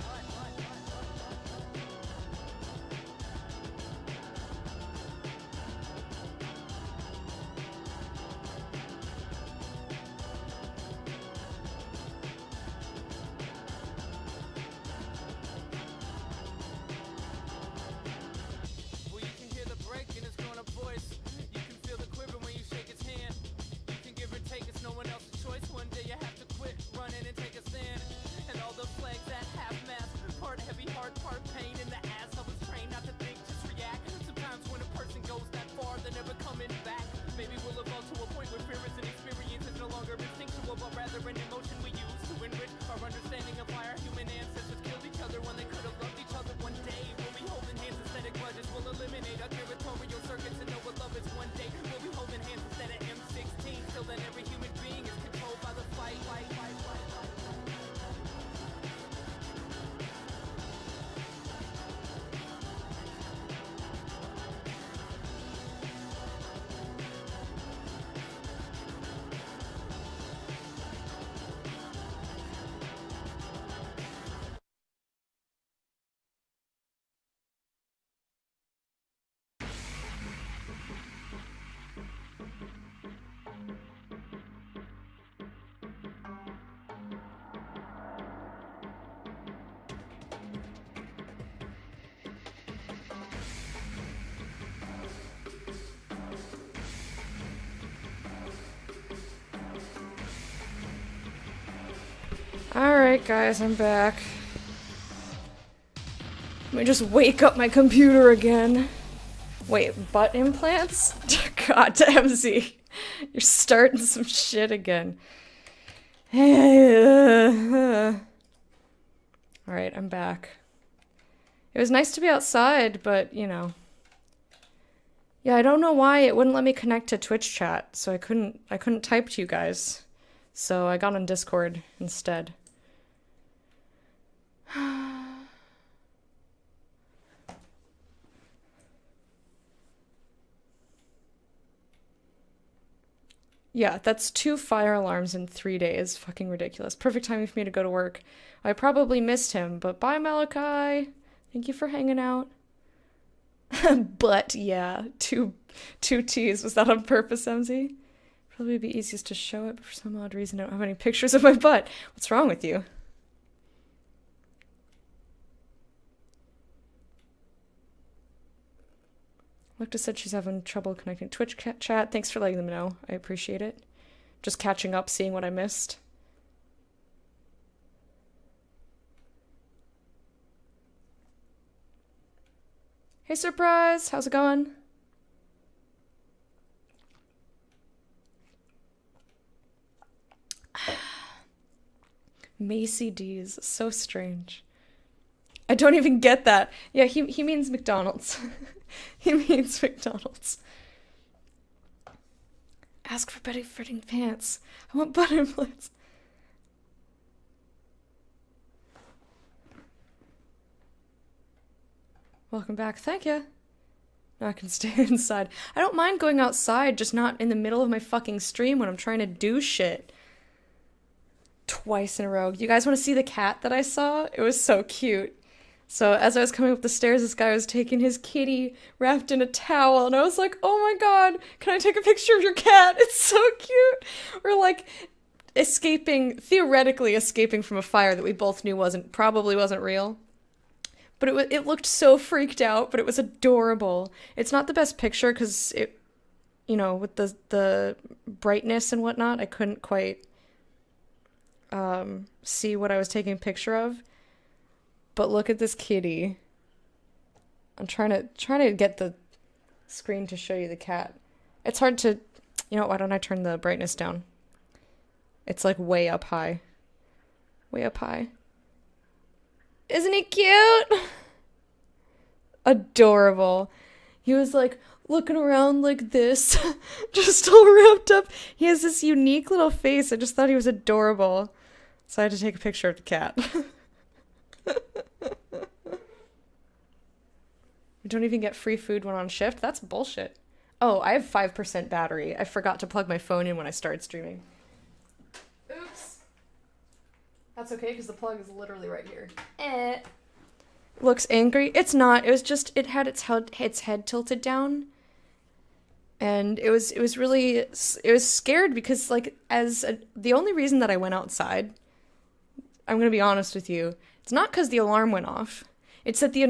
Well, you can hear the break in his grown-up voice. You can feel the quiver when you shake his hand. You can give or take, it's no one else's choice. One day you have to quit running and take a stand. And all the flags that have mass, part heavy heart, part pain in the ass. I was trained not to think, just react. Sometimes when a person goes that far, they're never coming back. Maybe we'll evolve to a point where fear is an experience is no longer instinctual, but rather an emotion we use to enrich our understanding of why our human ancestors killed each other when they could have loved each other. One day we'll be holding hands instead of grudges. We'll eliminate our territorial circuits and know what love is. One day we'll be holding hands instead of M16. Till then, every human being is controlled by the fight. Alright, guys, I'm back. Let me just wake up my computer again. Wait, butt implants? God damn, Z. You're starting some shit again. Alright, I'm back. It was nice to be outside, but, you know. Yeah, I don't know why it wouldn't let me connect to Twitch chat, so I couldn't type to you guys. So I got on Discord instead. Yeah, that's 2 fire alarms in 3 days. Fucking ridiculous. Perfect timing for me to go to work. I probably missed him, but bye, Malachi. Thank you for hanging out. But yeah, two T's. Was that on purpose, MZ? Probably be easiest to show it, but for some odd reason I don't have any pictures of my butt. What's wrong with you? Lucta said she's having trouble connecting Twitch chat. Thanks for letting them know. I appreciate it. Just catching up, seeing what I missed. Hey, Surprise! How's it going? Macy D's. So strange. I don't even get that. Yeah, he means McDonald's. He means McDonald's. Ask for Betty fitting pants. I want butterflies. Welcome back. Thank you. Now I can stay inside. I don't mind going outside, just not in the middle of my fucking stream when I'm trying to do shit. Twice in a row. You guys want to see the cat that I saw? It was so cute. So as I was coming up the stairs, this guy was taking his kitty wrapped in a towel, and I was like, oh my god, can I take a picture of your cat? It's so cute. We're like theoretically escaping from a fire that we both knew probably wasn't real. But it looked so freaked out, but it was adorable. It's not the best picture because it, with the brightness and whatnot, I couldn't quite see what I was taking a picture of. But look at this kitty. I'm trying to get the screen to show you the cat. It's hard to, why don't I turn the brightness down? It's like way up high. Way up high. Isn't he cute? Adorable. He was like looking around like this, just all wrapped up. He has this unique little face. I just thought he was adorable. So I had to take a picture of the cat. We don't even get free food when on shift? That's bullshit. Oh, I have 5% battery. I forgot to plug my phone in when I started streaming. Oops. That's okay, because the plug is literally right here. Looks angry. It's not. It was just, it had its head tilted down. And it was scared because, like, the only reason that I went outside, I'm going to be honest with you, it's not because the alarm went off. It's that the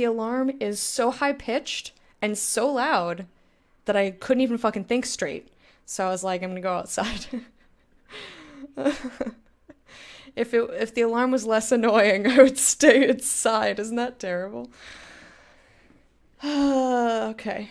alarm is so high-pitched and so loud that I couldn't even fucking think straight. So I was like, I'm going to go outside. If the alarm was less annoying, I would stay inside. Isn't that terrible? Okay.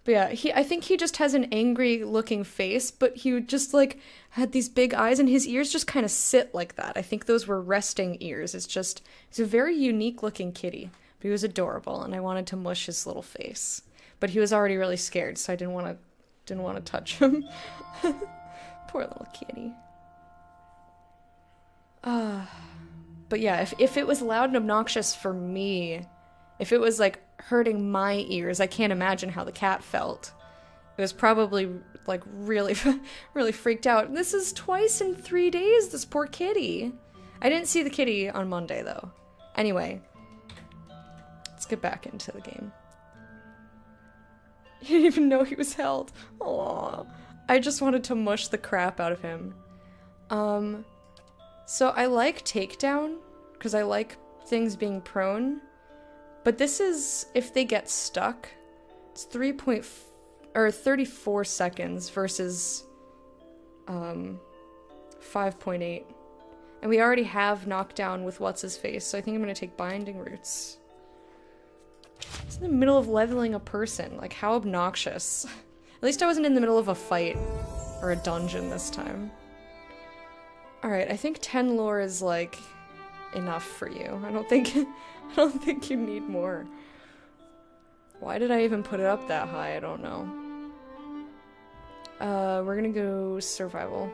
But yeah, I think he just has an angry looking face, but he just like had these big eyes and his ears just kind of sit like that. I think those were resting ears. It's a very unique looking kitty, but he was adorable and I wanted to mush his little face. But he was already really scared, so I didn't want to touch him. Poor little kitty. But yeah, if it was loud and obnoxious for me, if it was like hurting my ears, I can't imagine how the cat felt. It was probably like really, really freaked out. This is twice in 3 days, this poor kitty. I didn't see the kitty on Monday though. Anyway, let's get back into the game. He didn't even know he was held. Aww. I just wanted to mush the crap out of him. So I like takedown, because I like things being prone. But this is, if they get stuck, it's 34 seconds versus 5.8. And we already have knockdown with what's-his-face, so I think I'm going to take Binding Roots. It's in the middle of leveling a person. Like, how obnoxious. At least I wasn't in the middle of a fight or a dungeon this time. Alright, I think 10 lore is, like, enough for you. I don't think you need more. Why did I even put it up that high? I don't know. We're gonna go survival.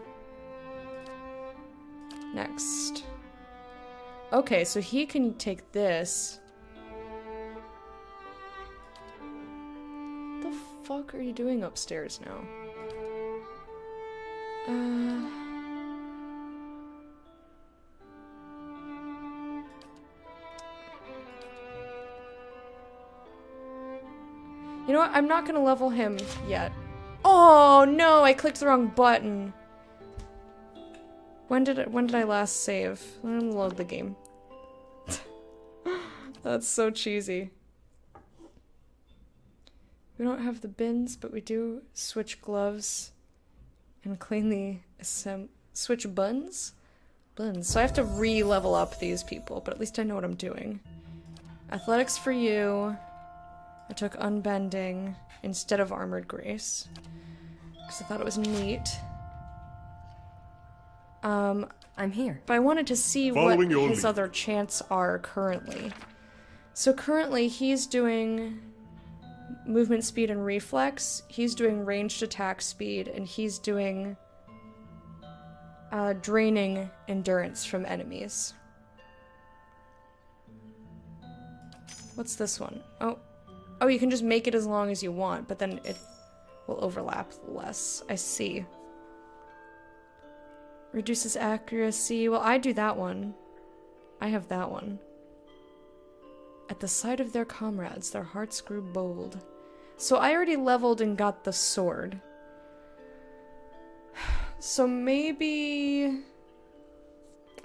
Next. Okay, so he can take this. What the fuck are you doing upstairs now? You know what? I'm not gonna level him yet. Oh no, I clicked the wrong button. When did I last save? Let me load the game. That's so cheesy. We don't have the bins, but we do switch gloves and clean the switch buns? Buns. So I have to re-level up these people, but at least I know what I'm doing. Athletics for you. I took unbending instead of armored grace because I thought it was neat. I'm here. But I wanted to see what his other chants are currently. So currently he's doing movement speed and reflex, he's doing ranged attack speed, and he's doing draining endurance from enemies. What's this one? Oh, you can just make it as long as you want, but then it will overlap less. I see. Reduces accuracy. Well, I do that one. I have that one. At the sight of their comrades, their hearts grew bold. So I already leveled and got the sword. So maybe...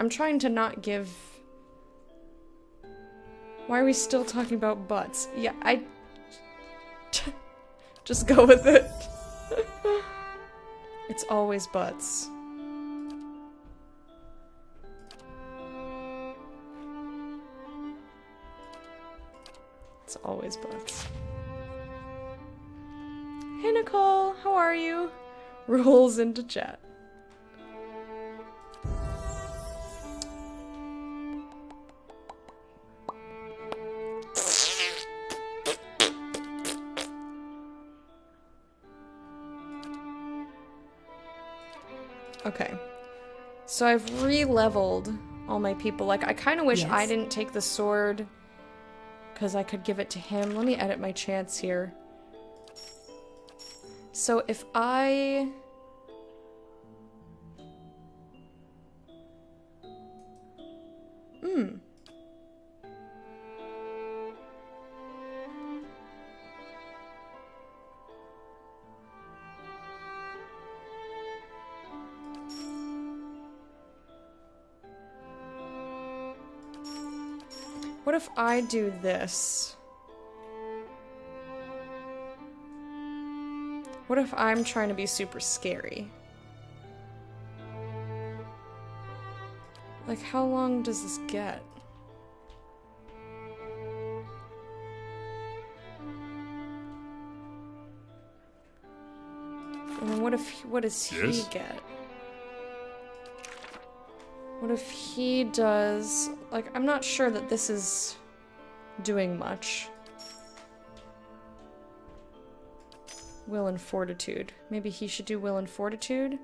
I'm trying to not give... Why are we still talking about butts? Yeah, just go with it. It's always butts. It's always butts. Hey Nicole, how are you? Rolls into chat. Okay. So I've re-leveled all my people. Like, I kind of wish I didn't take the sword because I could give it to him. Let me edit my chants here. So if I... What if I do this? What if I'm trying to be super scary? Like, how long does this get? And then what does he get? What if he does... Like, I'm not sure that this is doing much. Will and Fortitude. Maybe he should do Will and Fortitude?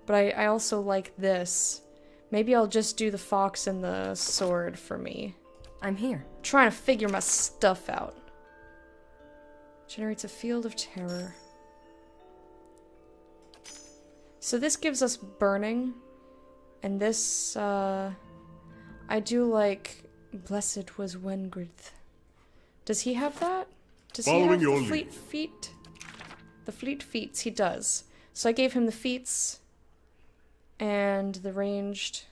But I also like this. Maybe I'll just do the fox and the sword for me. I'm here. Trying to figure my stuff out. Generates a field of terror. So this gives us burning. And this, I do like Blessed was Wengrith. Does he have that? Does he have the fleet feet? The fleet feats, he does. So I gave him the feats, and the ranged,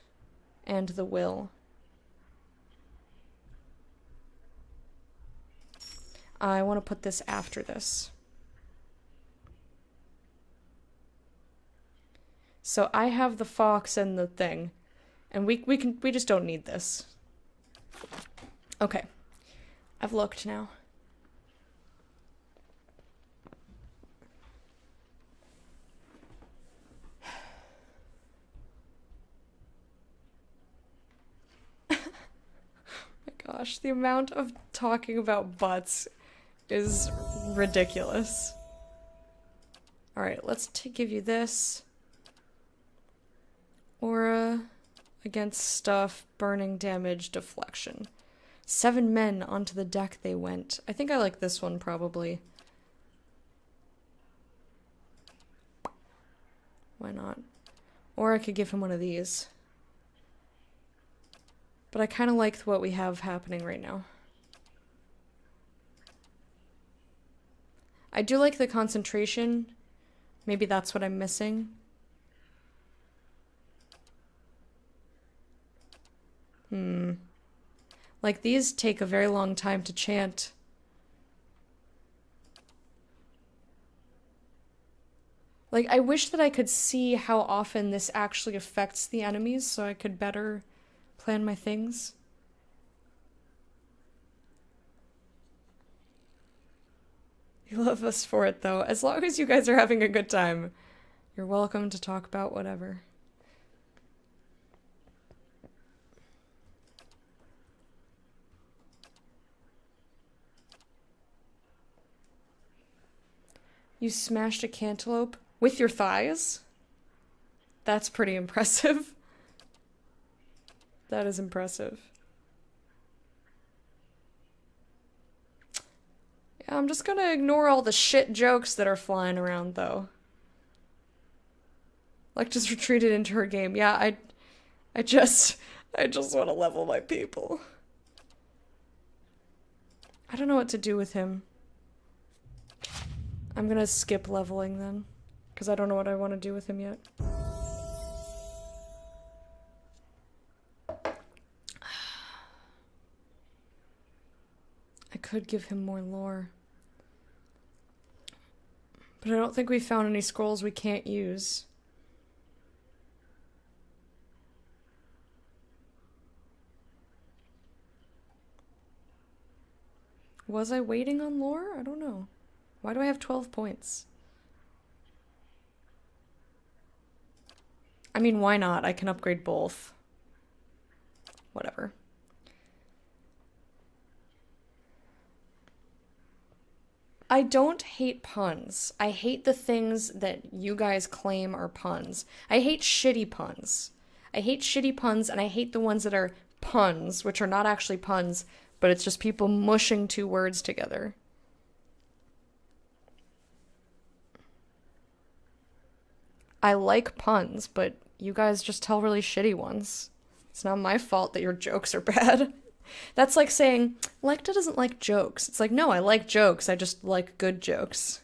and the will. I want to put this after this. So I have the fox and the thing, and we just don't need this. Okay, I've looked now. My gosh, the amount of talking about butts is ridiculous. Alright, let's give you this. Aura against stuff, burning damage, deflection. 7 men onto the deck they went. I think I like this one probably. Why not? Or I could give him one of these. But I kind of like what we have happening right now. I do like the concentration. Maybe that's what I'm missing. Like, these take a very long time to chant. Like, I wish that I could see how often this actually affects the enemies so I could better plan my things. You love us for it, though. As long as you guys are having a good time, you're welcome to talk about whatever. You smashed a cantaloupe with your thighs? That's pretty impressive. That is impressive. Yeah, I'm just gonna ignore all the shit jokes that are flying around, though. Like, just retreated into her game. Yeah, I just want to level my people. I don't know what to do with him. I'm gonna skip leveling then, because I don't know what I want to do with him yet. I could give him more lore. But I don't think we found any scrolls we can't use. Was I waiting on lore? I don't know. Why do I have 12 points? I mean, why not? I can upgrade both. Whatever. I don't hate puns. I hate the things that you guys claim are puns. I hate shitty puns. I hate shitty puns, and I hate the ones that are puns, which are not actually puns, but it's just people mushing two words together. I like puns, but you guys just tell really shitty ones. It's not my fault that your jokes are bad. That's like saying, Lecta doesn't like jokes. It's like, no, I like jokes. I just like good jokes.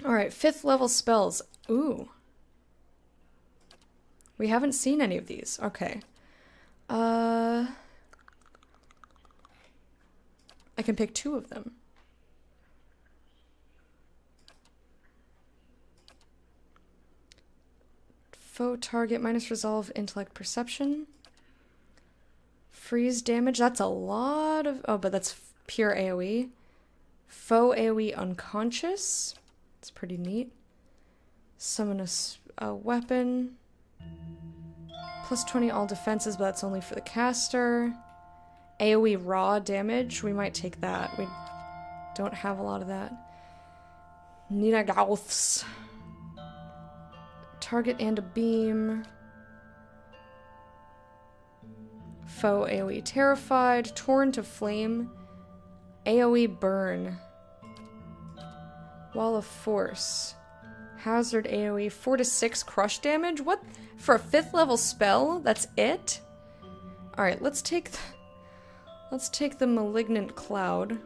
Alright, 5th level spells. Ooh. We haven't seen any of these. Okay. I can pick 2 of them. Foe target minus resolve, intellect, perception. Freeze damage. That's a lot of... Oh, but that's pure AoE. Foe AoE unconscious. It's pretty neat. Summon a weapon. Plus 20 all defenses, but that's only for the caster. AoE raw damage. We might take that. We don't have a lot of that. Nina Gauths. Target and a beam. Foe AoE terrified. Torn to flame. AoE burn. Wall of force. Hazard AoE 4 to 6 crush damage? What? For a 5th level spell? That's it? Alright, let's take the malignant cloud.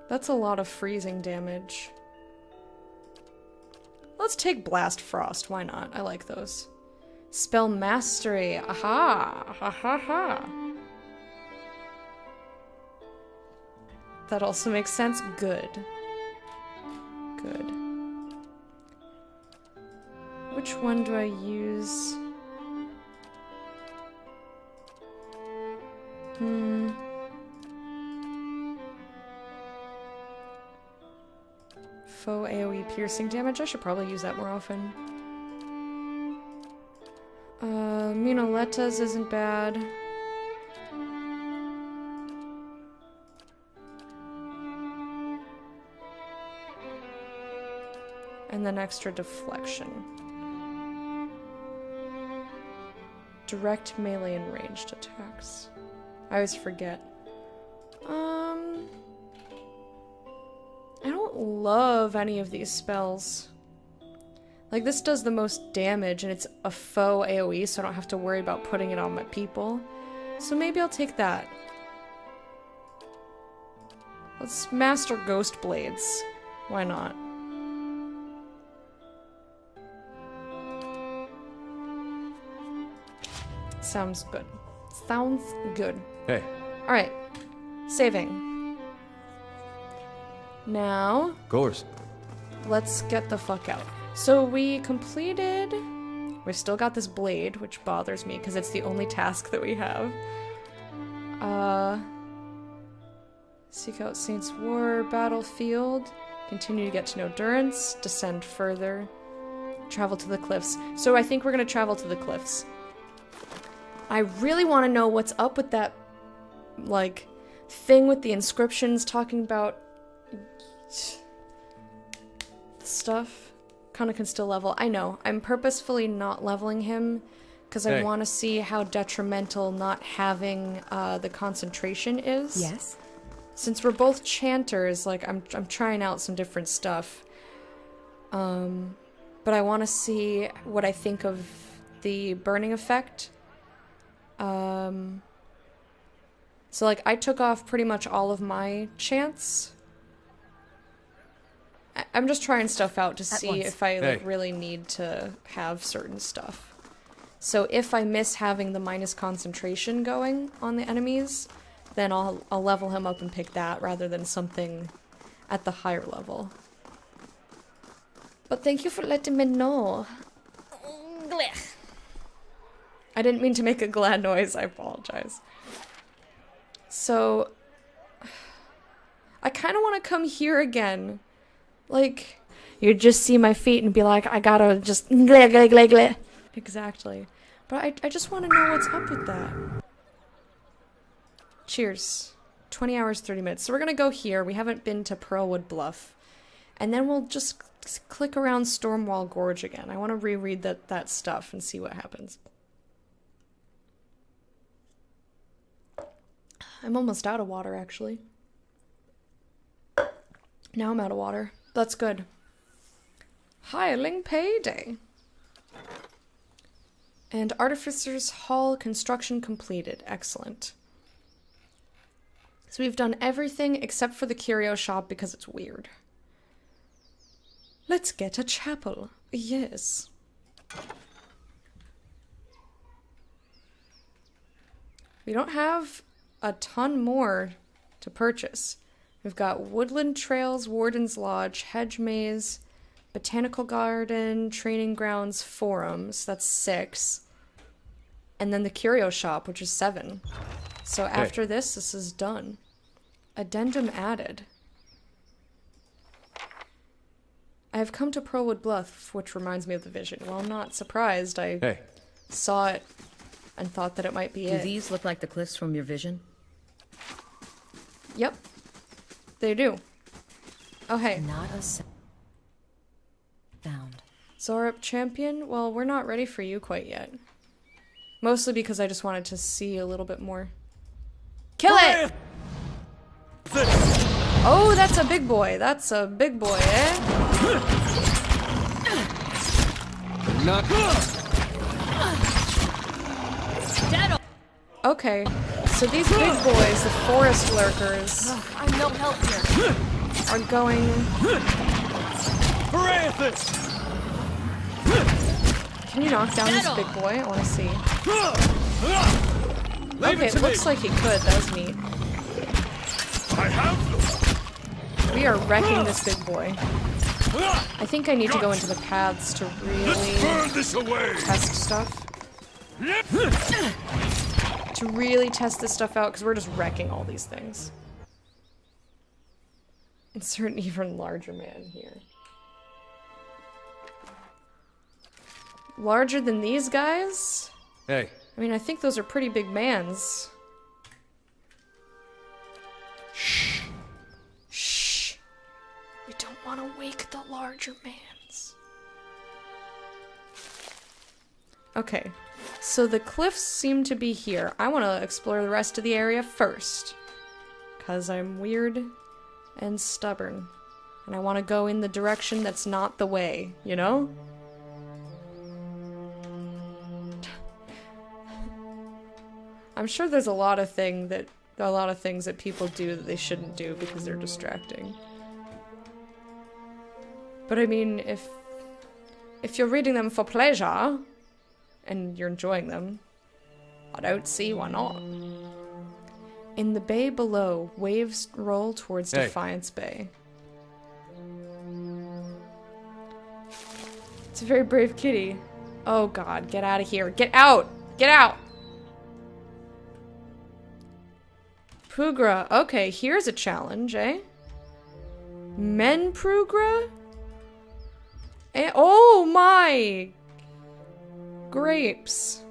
That's a lot of freezing damage. Let's take Blast Frost. Why not? I like those. Spell Mastery. Aha! Ha ha ha! That also makes sense. Good. Good. Which one do I use? Faux AoE piercing damage. I should probably use that more often. Minoletas isn't bad. And then extra deflection. Direct melee and ranged attacks. I always forget. I don't love any of these spells. Like, this does the most damage, and it's a faux AoE, so I don't have to worry about putting it on my people. So maybe I'll take that. Let's master Ghost Blades. Why not? Sounds good. Sounds good. Hey. Alright. Saving. Now, Goers. let's get the fuck out. So we completed... We've still got this blade, which bothers me because it's the only task that we have. Seek out Saints' War battlefield. Continue to get to know Durance. Descend further. Travel to the cliffs. So I think we're going to travel to the cliffs. I really want to know what's up with that, like, thing with the inscriptions talking about stuff. Kana can still level. I know. I'm purposefully not leveling him because I want to see how detrimental not having the concentration is. Yes? Since we're both chanters, like, I'm trying out some different stuff. But I want to see what I think of the burning effect. So, like, I took off pretty much all of my chants. I'm just trying stuff out to see if I like really need to have certain stuff. So if I miss having the minus concentration going on the enemies, then I'll level him up and pick that rather than something at the higher level. But thank you for letting me know. I didn't mean to make a glad noise, I apologize. So, I kind of want to come here again. Like, you'd just see my feet and be like, I gotta just gleh, gleh, gleh, gleh. Exactly. But I just want to know what's up with that. Cheers. 20 hours, 30 minutes. So we're gonna go here. We haven't been to Pearlwood Bluff. And then we'll just click around Stormwall Gorge again. I want to reread that stuff and see what happens. I'm almost out of water, actually. Now I'm out of water. That's good. Hireling payday. And Artificer's Hall construction completed. Excellent. So we've done everything except for the curio shop because it's weird. Let's get a chapel. Yes. We don't have a ton more to purchase. We've got Woodland Trails, Warden's Lodge, Hedge Maze, Botanical Garden, Training Grounds, Forums. That's 6. And then the Curio Shop, which is 7. So after this is done. Addendum added. I have come to Pearlwood Bluff, which reminds me of the vision. Well, I'm not surprised. I saw it and thought that it might be it. Do these look like the cliffs from your vision? Yep. They do. Oh, hey. Not a sound. Zorup Champion? Well, we're not ready for you quite yet. Mostly because I just wanted to see a little bit more. Kill it! Oh, that's a big boy. That's a big boy, eh? Okay, so these big boys, the forest lurkers, I'm no help here. are going... Can you knock down this big boy? I want to see. Okay, it looks like he could. That was neat. We are wrecking this big boy. I think I need to go into the paths to really test stuff. To really test this stuff out, because we're just wrecking all these things. Insert an even larger man here. Larger than these guys? Hey. I mean, I think those are pretty big mans. Shh. Shh. We don't want to wake the larger mans. Okay. So the cliffs seem to be here. I want to explore the rest of the area first. Because I'm weird and stubborn. And I want to go in the direction that's not the way, you know? I'm sure there's a lot of things that people do that they shouldn't do because they're distracting. But I mean, if you're reading them for pleasure and you're enjoying them, I don't see why not. In the bay below, waves roll towards Defiance Bay. It's a very brave kitty. Oh god, get out of here. Get out! Get out! Poogra. Okay, here's a challenge, eh? Men Poogra? Eh, oh my! Grapes.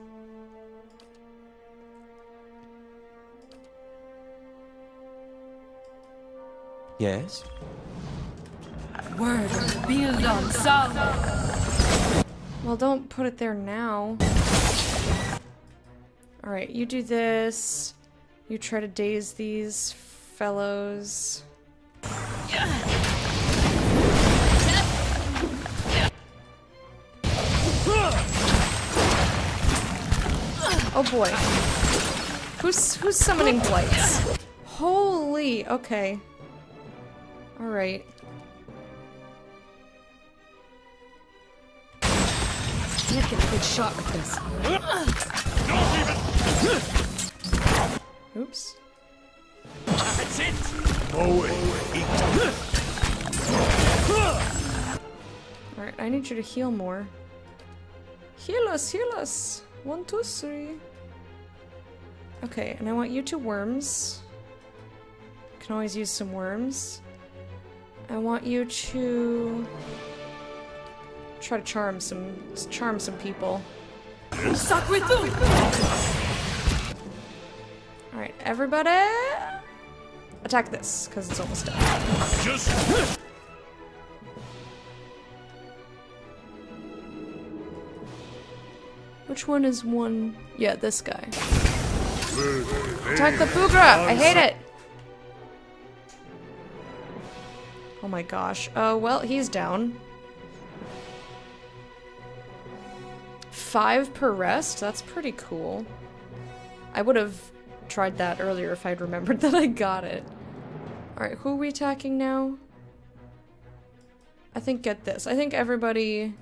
Yes? Word build on song. Well, don't put it there now. Alright, you do this. You try to daze these fellows. Oh boy. Who's summoning blights? Holy, okay. Alright. Can't get a good shot with this. Oops. That's it! Forward, Alright, I need you to heal more. Heal us, heal us! 1, 2, 3. Okay, and I want you to worms. Can always use some worms. I want you to try to charm some people. Alright, everybody attack this, because it's almost done. Which one is one? Yeah, this guy. Attack the Poogra! I hate it! Oh my gosh. Oh, well, he's down. 5 per rest? That's pretty cool. I would have tried that earlier if I'd remembered that I got it. Alright, who are we attacking now? I think get this. I think everybody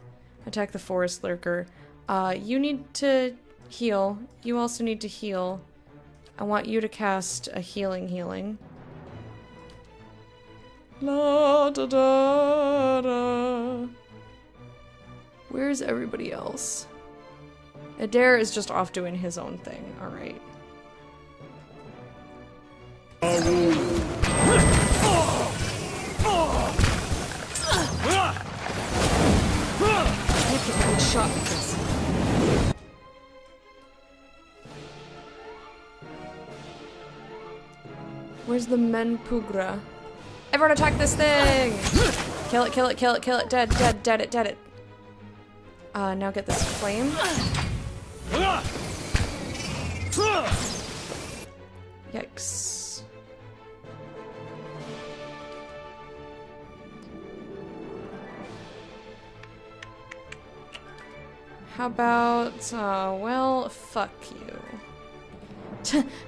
attack the Forest Lurker. You need to heal. You also need to heal. I want you to cast a healing. La da da da. Where's everybody else? Adair is just off doing his own thing. Alright. Can't get a good shot with this. Where's the Men Poogra? Everyone attack this thing! Kill it, kill it, kill it, kill it. Dead it. Now get this flame. Yikes. How about, well, fuck you.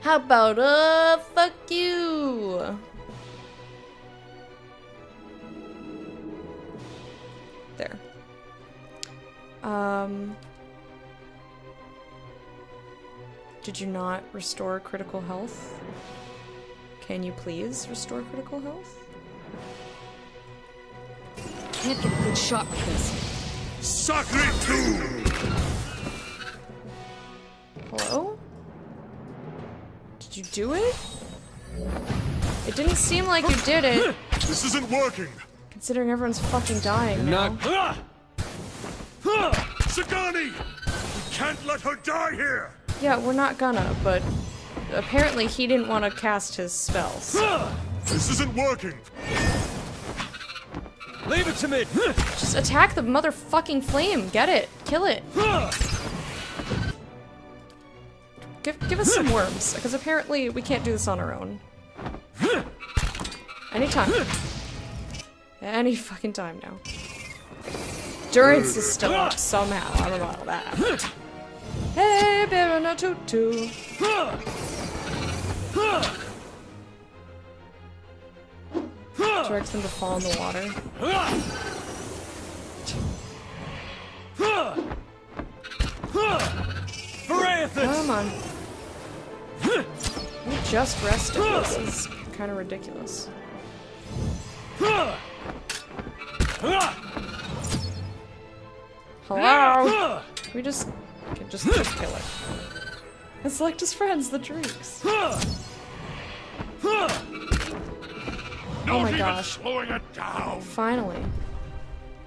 How about, fuck you? There. Did you not restore critical health? Can you please restore critical health? Can't get a good shot with this. Sacre Tomb! Hello? Did you do it? It didn't seem like you did it. This isn't working! Considering everyone's fucking dying now. Sagani! We can't let her die here! Yeah, we're not gonna, but apparently he didn't want to cast his spells. This isn't working! Leave it to me! Just attack the motherfucking flame. Get it. Kill it. Give us some worms, because apparently we can't do this on our own. Anytime. Any fucking time now. Endurance is still up somehow. I don't know that. Hey, Barona Tutu. Directs them to fall in the water. Come on. We just rested. This is kind of ridiculous. Hello? We just kill it. And select his friends, the drinks. Oh my gosh. Slowing it down! Finally.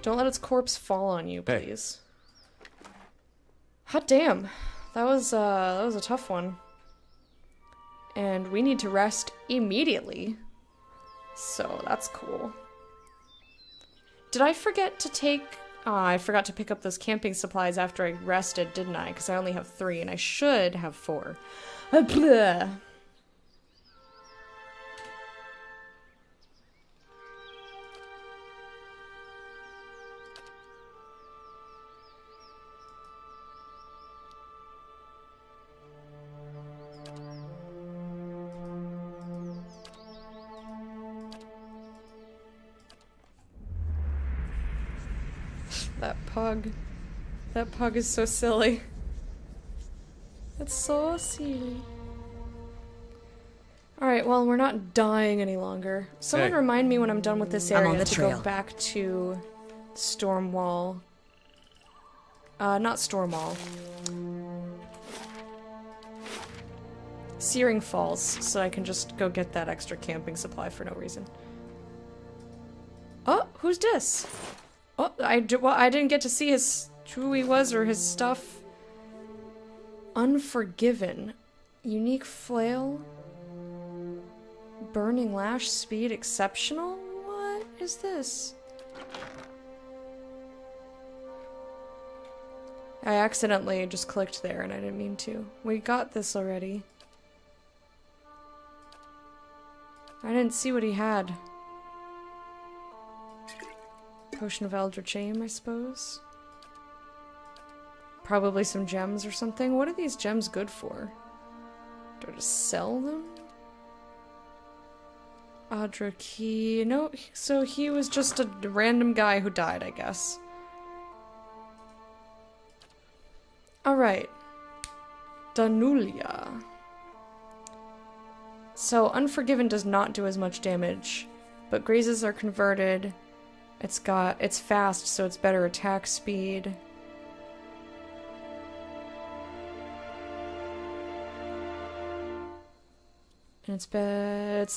Don't let its corpse fall on you, please. Hot damn. That was a tough one. And we need to rest immediately. So that's cool. Did I forget to take... I forgot to pick up those camping supplies after I rested, didn't I? Because I only have 3, and I should have 4. Blah. That pug. That pug is so silly. It's so silly. Alright, well, we're not dying any longer. Someone remind me when I'm done with this I'm on area the to trail. go back to Stormwall. Not Stormwall. Searing Falls, so I can just go get that extra camping supply for no reason. Oh, who's this? Oh, I didn't get to see who he was or his stuff. Unforgiven. Unique flail. Burning lash, speed exceptional? What is this? I accidentally just clicked there and I didn't mean to. We got this already. I didn't see what he had. Potion of Eldritch Aim, I suppose. Probably some gems or something. What are these gems good for? Do I just sell them? Adra key. No, so he was just a random guy who died, I guess. Alright. Danulia. So, Unforgiven does not do as much damage, but grazes are converted. It's fast, so it's better attack speed. And it's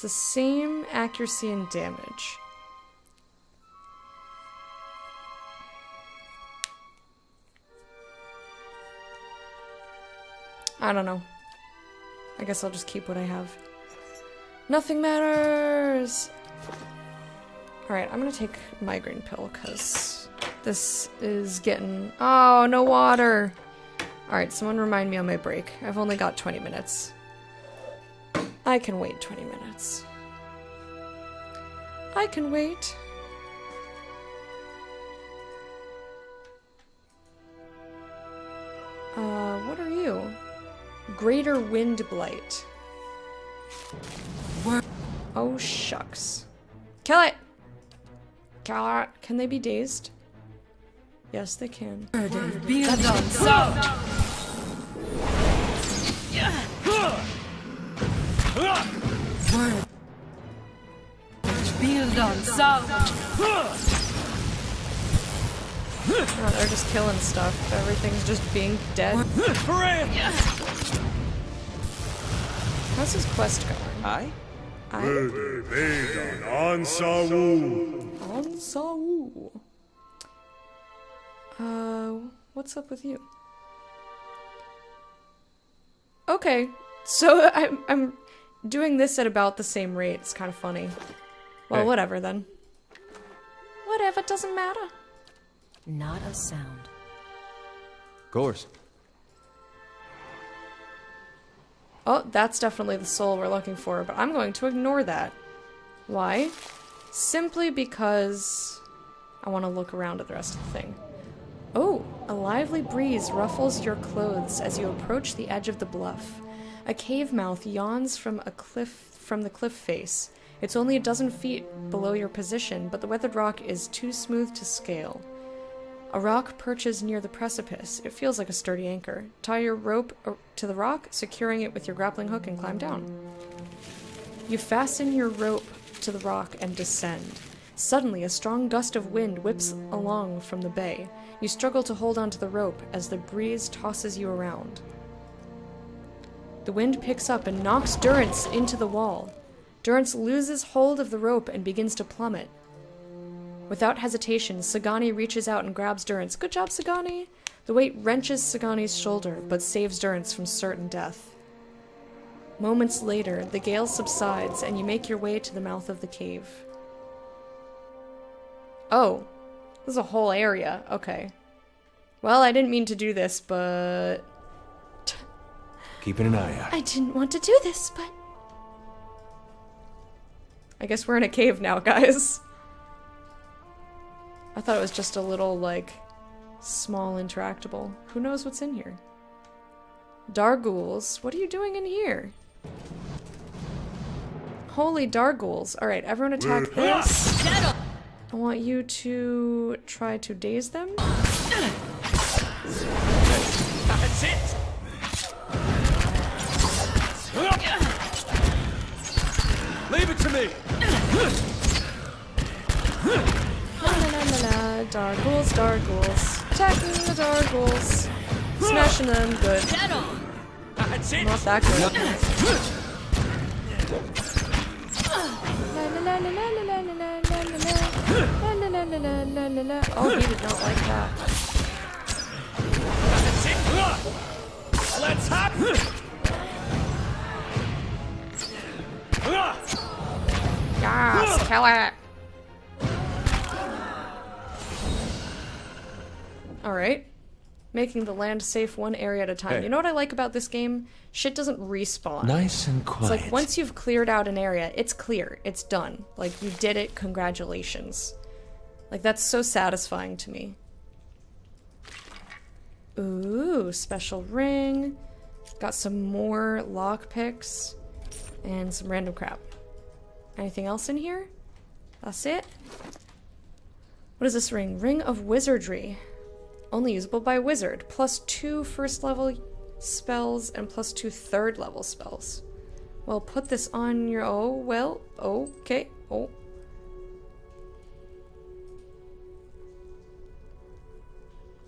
the same accuracy and damage. I don't know. I guess I'll just keep what I have. Nothing matters! Alright, I'm gonna take a migraine pill, because this is getting... Oh, no water! Alright, someone remind me on my break. I've only got 20 minutes. I can wait 20 minutes. I can wait. What are you? Greater Wind Blight. Oh, shucks. Kill it! Kill it! Can they be dazed? Yes, they can. Oh, they're just killing stuff. Everything's just being dead. How's his quest going? Aye? Ansau. What's up with you? Okay, so I'm doing this at about the same rate. It's kind of funny. Well, Hey. whatever then. Whatever, doesn't matter. Not a sound. Of course. Oh, that's definitely the soul we're looking for, but I'm going to ignore that. Why? Simply because I want to look around at the rest of the thing. Oh, a lively breeze ruffles your clothes as you approach the edge of the bluff. A cave mouth yawns from the cliff face. It's only a dozen feet below your position, but the weathered rock is too smooth to scale. A rock perches near the precipice. It feels like a sturdy anchor. Tie your rope to the rock, securing it with your grappling hook, and climb down. You fasten your rope to the rock and descend. Suddenly, a strong gust of wind whips along from the bay. You struggle to hold onto the rope as the breeze tosses you around. The wind picks up and knocks Durance into the wall. Durance loses hold of the rope and begins to plummet. Without hesitation, Sagani reaches out and grabs Durance. Good job, Sagani! The weight wrenches Sagani's shoulder, but saves Durance from certain death. Moments later, the gale subsides, and you make your way to the mouth of the cave. Oh, this is a whole area. Okay. Well, I didn't mean to do this, but... Keeping an eye out. I didn't want to do this, but... I guess we're in a cave now, guys. I thought it was just a little, like, small interactable. Who knows what's in here? Darghouls? What are you doing in here? Holy Darghouls. Alright, everyone attack this. I want you to try to daze them. That's it! Leave it to me! La la la la la. Darghouls, Darghouls. Attacking the Darghouls. Smashing them. Good. That's it! Not that good. La la la la la la la la la la la. La la la la la la la la. Oh, he did not like that. That's it! Let's hop! Yes, kill it. Alright. Making the land safe one area at a time. Hey. You know what I like about this game? Shit doesn't respawn. Nice and It's quiet. like once you've cleared out an area, it's clear. It's done. Like, you did it. Congratulations. Like, that's so satisfying to me. Ooh, special ring. Got some more lockpicks. And some random crap. Anything else in here? That's it? What is this ring? Ring of Wizardry. Only usable by wizard. +2 first level spells and +2 third level spells. Well, put this on your... Oh, well, okay. Oh.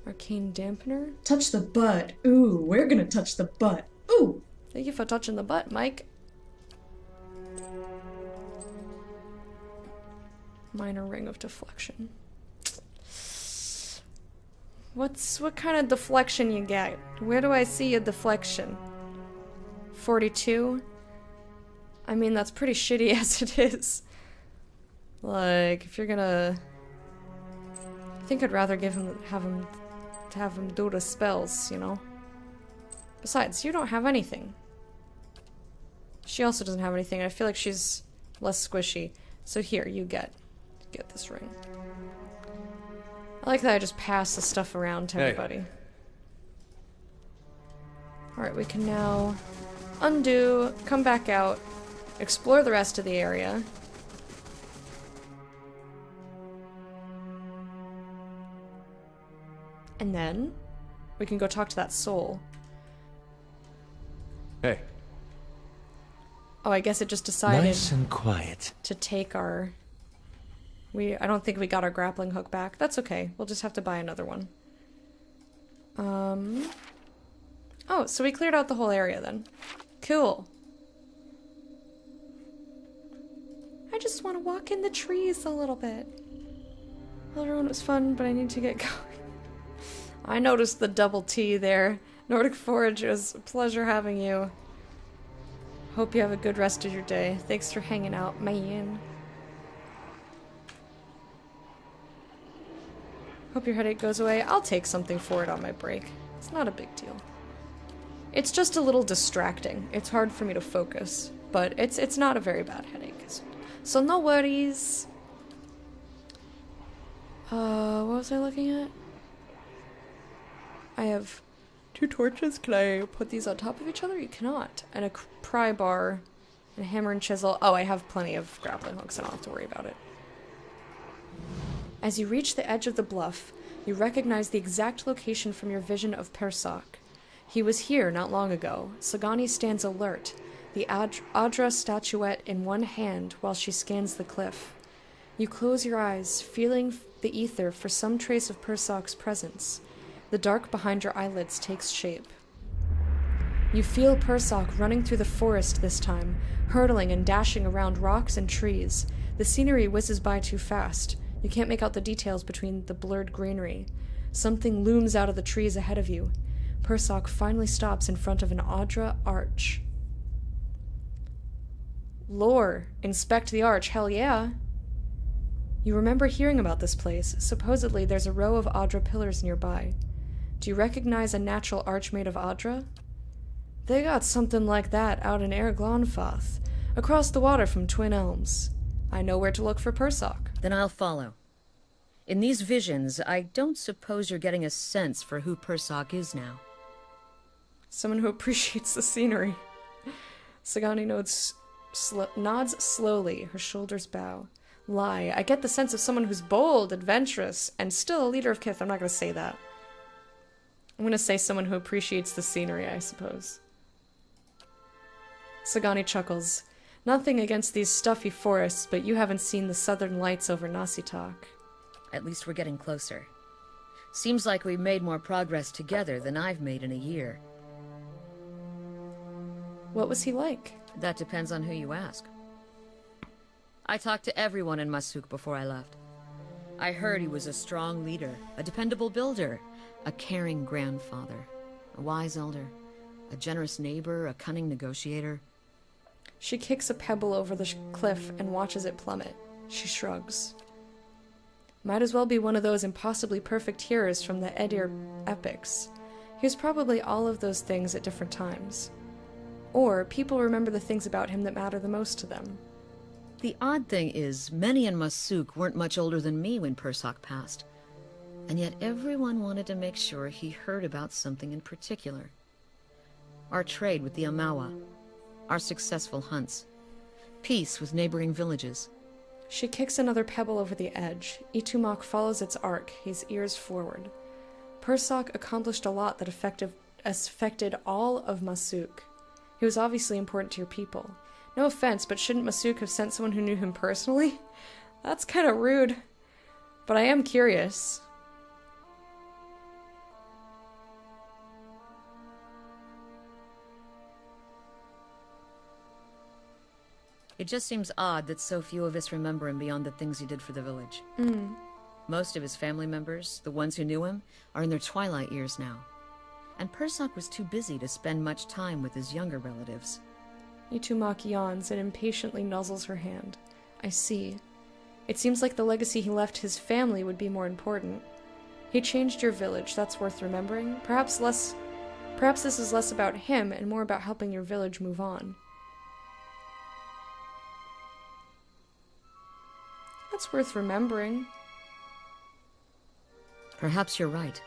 Arcane Dampener. Touch the butt. Ooh, we're gonna touch the butt. Ooh! Thank you for touching the butt, Mike. Minor Ring of Deflection. What kind of deflection you get? Where do I see a deflection? 42? I mean, that's pretty shitty as it is. Like, if you're gonna... I think I'd rather have him do the spells, you know? Besides, you don't have anything. She also doesn't have anything, and I feel like she's less squishy. So here, you get this ring. I like that I just pass the stuff around to everybody. Alright, we can now undo, come back out, explore the rest of the area. And then we can go talk to that soul. Hey. Oh, I guess it just decided Nice and quiet. to take our... I don't think we got our grappling hook back. That's okay. We'll just have to buy another one. Oh, so we cleared out the whole area then. Cool. just want to walk in the trees a little bit. Well, everyone, it was fun, but I need to get going. I noticed the double T there. Nordic Forge, it was a pleasure having you. Hope you have a good rest of your day. Thanks for hanging out, man. Hope your headache goes away. I'll take something for it on my break. It's not a big deal. It's just a little distracting. It's hard for me to focus, but it's not a very bad headache. So no worries. What was I looking at? I have 2 torches. Can I put these on top of each other? You cannot. And a pry bar, and a hammer and chisel. Oh, I have plenty of grappling hooks. I don't have to worry about it. As you reach the edge of the bluff, you recognize the exact location from your vision of Persak. He was here not long ago. Sagani stands alert, the Adra statuette in one hand while she scans the cliff. You close your eyes, feeling the ether for some trace of Persak's presence. The dark behind your eyelids takes shape. You feel Persak running through the forest this time, hurtling and dashing around rocks and trees. The scenery whizzes by too fast. You can't make out the details between the blurred greenery. Something looms out of the trees ahead of you. Persak finally stops in front of an Adra arch. Lore, inspect the arch, hell yeah. You remember hearing about this place. Supposedly there's a row of Adra pillars nearby. Do you recognize a natural arch made of Adra? They got something like that out in Erglonfath, across the water from Twin Elms. I know where to look for Persak. Then I'll follow. In these visions, I don't suppose you're getting a sense for who Persak is now. Someone who appreciates the scenery. Sagani nods slowly, her shoulders bow. Lie. I get the sense of someone who's bold, adventurous, and still a leader of Kith. I'm not going to say that. I'm going to say someone who appreciates the scenery, I suppose. Sagani chuckles. Nothing against these stuffy forests, but you haven't seen the southern lights over Nasitak. At least we're getting closer. Seems like we've made more progress together than I've made in a year. What was he like? That depends on who you ask. I talked to everyone in Masuk before I left. I heard he was a strong leader, a dependable builder, a caring grandfather, a wise elder, a generous neighbor, a cunning negotiator. She kicks a pebble over the cliff and watches it plummet. She shrugs. Might as well be one of those impossibly perfect heroes from the Edir epics. He was probably all of those things at different times. Or people remember the things about him that matter the most to them. The odd thing is, many in Masuk weren't much older than me when Persak passed. And yet everyone wanted to make sure he heard about something in particular. Our trade with the Amawa. Our successful hunts. Peace with neighboring villages. She kicks another pebble over the edge. Itumak follows its arc, his ears forward. Persak accomplished a lot that affected all of Masuk. He was obviously important to your people. No offense, but shouldn't Masuk have sent someone who knew him personally? That's kind of rude. But I am curious. It just seems odd that so few of us remember him beyond the things he did for the village. Most of his family members, the ones who knew him, are in their twilight years now. And Persak was too busy to spend much time with his younger relatives. Itumak yawns and impatiently nuzzles her hand. I see. It seems like the legacy he left his family would be more important. He changed your village, that's worth remembering. Perhaps this is less about him and more about helping your village move on. That's worth remembering. Perhaps you're right.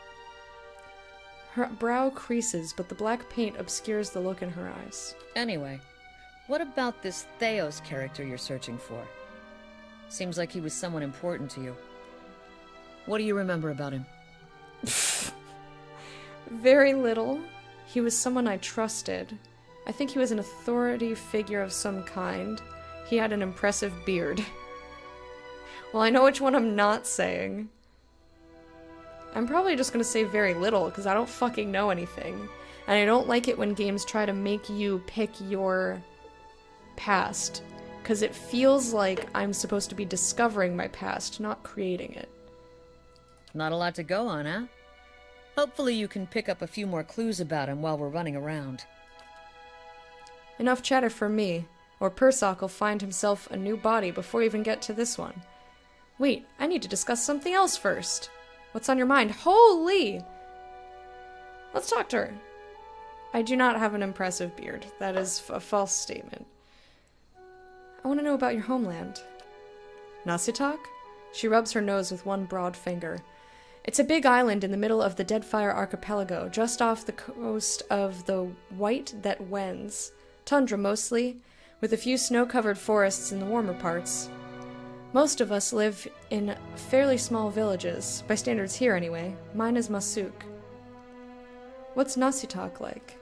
Her brow creases, but the black paint obscures the look in her eyes. Anyway, what about this Theos character you're searching for? Seems like he was someone important to you. What do you remember about him? Very little. He was someone I trusted. I think he was an authority figure of some kind. He had an impressive beard. Well, I know which one I'm not saying. I'm probably just gonna say very little, because I don't fucking know anything. And I don't like it when games try to make you pick your past because it feels like I'm supposed to be discovering my past, not creating it. Not a lot to go on, huh? Hopefully you can pick up a few more clues about him while we're running around. Enough chatter for me, or Persock will find himself a new body before we even get to this one. Wait, I need to discuss something else first. What's on your mind? Holy! Let's talk to her. I do not have an impressive beard. That is a false statement. I want to know about your homeland. Nasitak? She rubs her nose with one broad finger. It's a big island in the middle of the Deadfire Archipelago, just off the coast of the White That Wends. Tundra mostly, with a few snow-covered forests in the warmer parts. Most of us live in fairly small villages, by standards here anyway. Mine is Masuk. What's Nasitak like?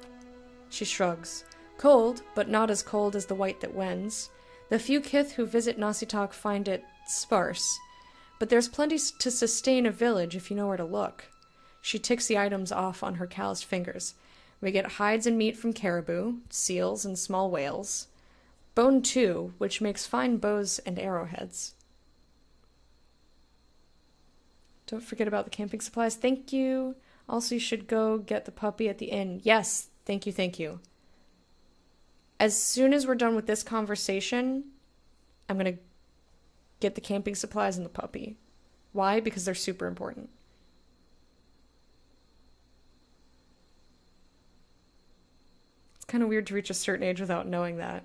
She shrugs. Cold, but not as cold as the White That Wends. The few kith who visit Nasitak find it sparse, but there's plenty to sustain a village if you know where to look. She ticks the items off on her calloused fingers. We get hides and meat from caribou, seals, and small whales. Bone too, which makes fine bows and arrowheads. Don't forget about the camping supplies. Thank you. Also, you should go get the puppy at the inn. Yes, thank you, thank you. As soon as we're done with this conversation, I'm going to get the camping supplies and the puppy. Why? Because they're super important. It's kind of weird to reach a certain age without knowing that.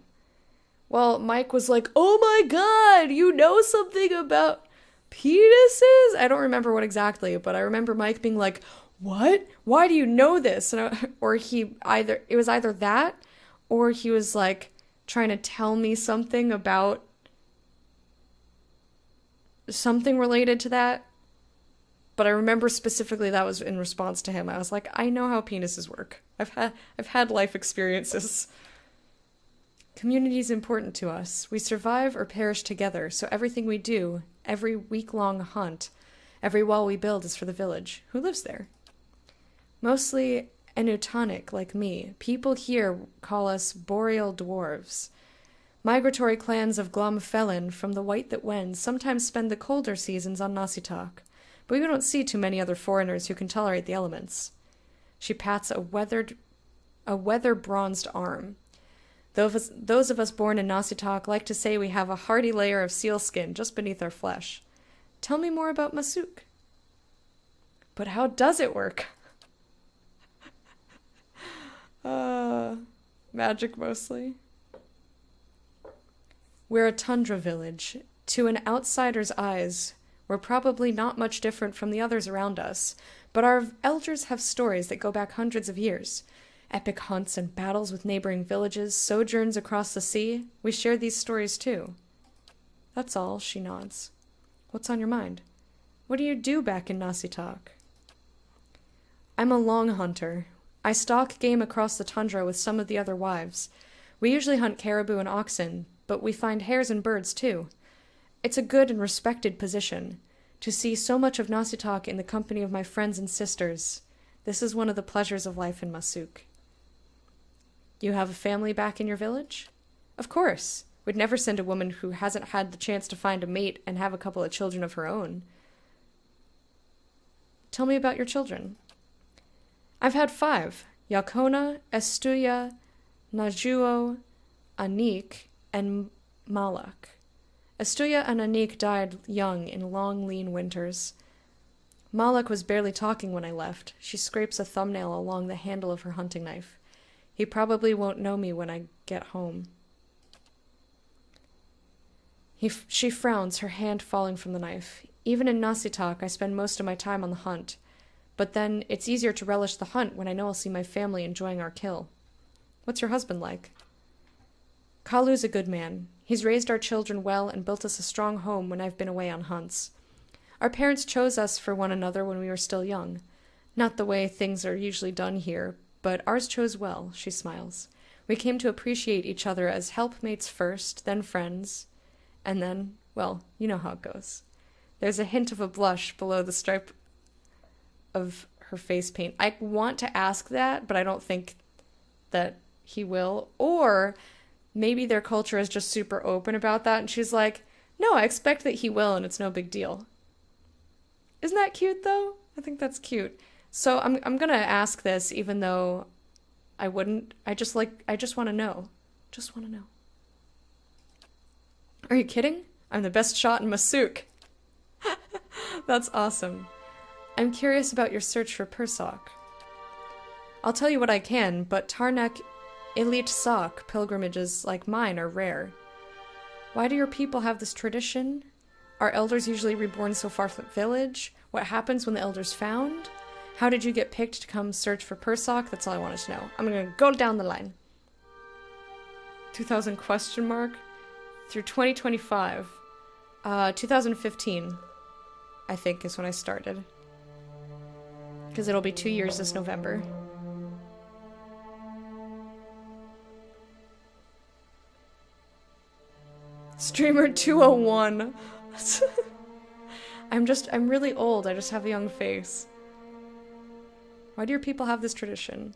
Well, Mike was like, oh my god, you know something about penises? I don't remember what exactly, but I remember Mike being like, what? Why do you know this? And it was either that, or he was like trying to tell me something about something related to that. But I remember specifically that was in response to him. I was like, I know how penises work. I've had life experiences. Community is important to us. We survive or perish together, so everything we do, every week-long hunt, every wall we build is for the village. Who lives there? Mostly Enutonic, like me. People here call us boreal dwarves. Migratory clans of Glomfelin from the White That Wends sometimes spend the colder seasons on Nasitak, but we don't see too many other foreigners who can tolerate the elements. She pats a weather-bronzed arm. Those of us born in Nasitak like to say we have a hardy layer of sealskin just beneath our flesh. Tell me more about Masuk. But how does it work? Magic mostly. We're a tundra village. To an outsider's eyes, we're probably not much different from the others around us, but our elders have stories that go back hundreds of years. Epic hunts and battles with neighboring villages, sojourns across the sea. We share these stories too. That's all, she nods. What's on your mind? What do you do back in Nasitak? I'm a long hunter. I stalk game across the tundra with some of the other wives. We usually hunt caribou and oxen, but we find hares and birds too. It's a good and respected position. To see so much of Nasitak in the company of my friends and sisters. This is one of the pleasures of life in Masuk. You have a family back in your village? Of course. We'd never send a woman who hasn't had the chance to find a mate and have a couple of children of her own. Tell me about your children. I've had 5. Yakona, Estuya, Najuo, Anik, and Malak. Estuya and Anik died young in long, lean winters. Malak was barely talking when I left. She scrapes a thumbnail along the handle of her hunting knife. He probably won't know me when I get home. She frowns, her hand falling from the knife. Even in Nasitak, I spend most of my time on the hunt. But then, it's easier to relish the hunt when I know I'll see my family enjoying our kill. What's your husband like? Kalu's a good man. He's raised our children well and built us a strong home when I've been away on hunts. Our parents chose us for one another when we were still young. Not the way things are usually done here, but ours chose well, she smiles. We came to appreciate each other as helpmates first, then friends, and then, well, you know how it goes. There's a hint of a blush below the stripe of her face paint. I want to ask that, but I don't think that he will. Or maybe their culture is just super open about that, and she's like, no, I expect that he will, and it's no big deal. Isn't that cute, though? I think that's cute. So I'm gonna ask this, even though I wouldn't. I just want to know. Just want to know. Are you kidding? I'm the best shot in Masuk. That's awesome. I'm curious about your search for Persoc. I'll tell you what I can, but Tarnak Elite Sock pilgrimages like mine are rare. Why do your people have this tradition? Are elders usually reborn so far from the village? What happens when the elders found? How did you get picked to come search for Persoc? That's all I wanted to know. I'm gonna go down the line. 2000 question mark through 2025. 2015, I think, is when I started. Because it'll be 2 years this November. Streamer 201. I'm really old. I just have a young face. Why do your people have this tradition?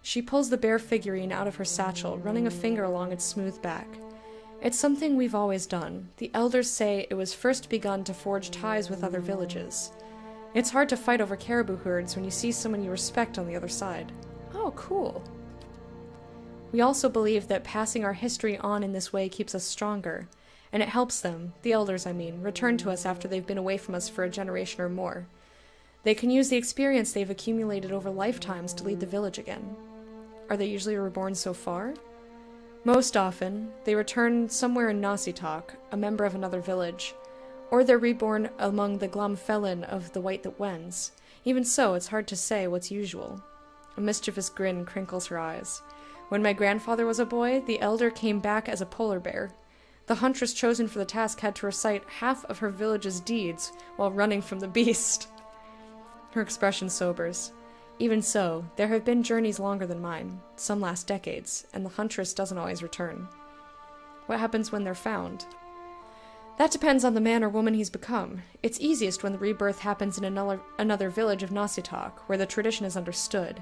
She pulls the bear figurine out of her satchel, running a finger along its smooth back. It's something we've always done. The elders say it was first begun to forge ties with other villages. It's hard to fight over caribou herds when you see someone you respect on the other side. Oh, cool. We also believe that passing our history on in this way keeps us stronger, and it helps them, the elders I mean, return to us after they've been away from us for a generation or more. They can use the experience they've accumulated over lifetimes to lead the village again. Are they usually reborn so far? Most often, they return somewhere in Nasitok, a member of another village, or they're reborn among the Glomfelin of the White That Wends. Even so, it's hard to say what's usual. A mischievous grin crinkles her eyes. When my grandfather was a boy, the elder came back as a polar bear. The huntress chosen for the task had to recite half of her village's deeds while running from the beast. Her expression sobers. Even so, there have been journeys longer than mine. Some last decades, and the huntress doesn't always return. What happens when they're found? That depends on the man or woman he's become. It's easiest when the rebirth happens in another village of Nasitok, where the tradition is understood.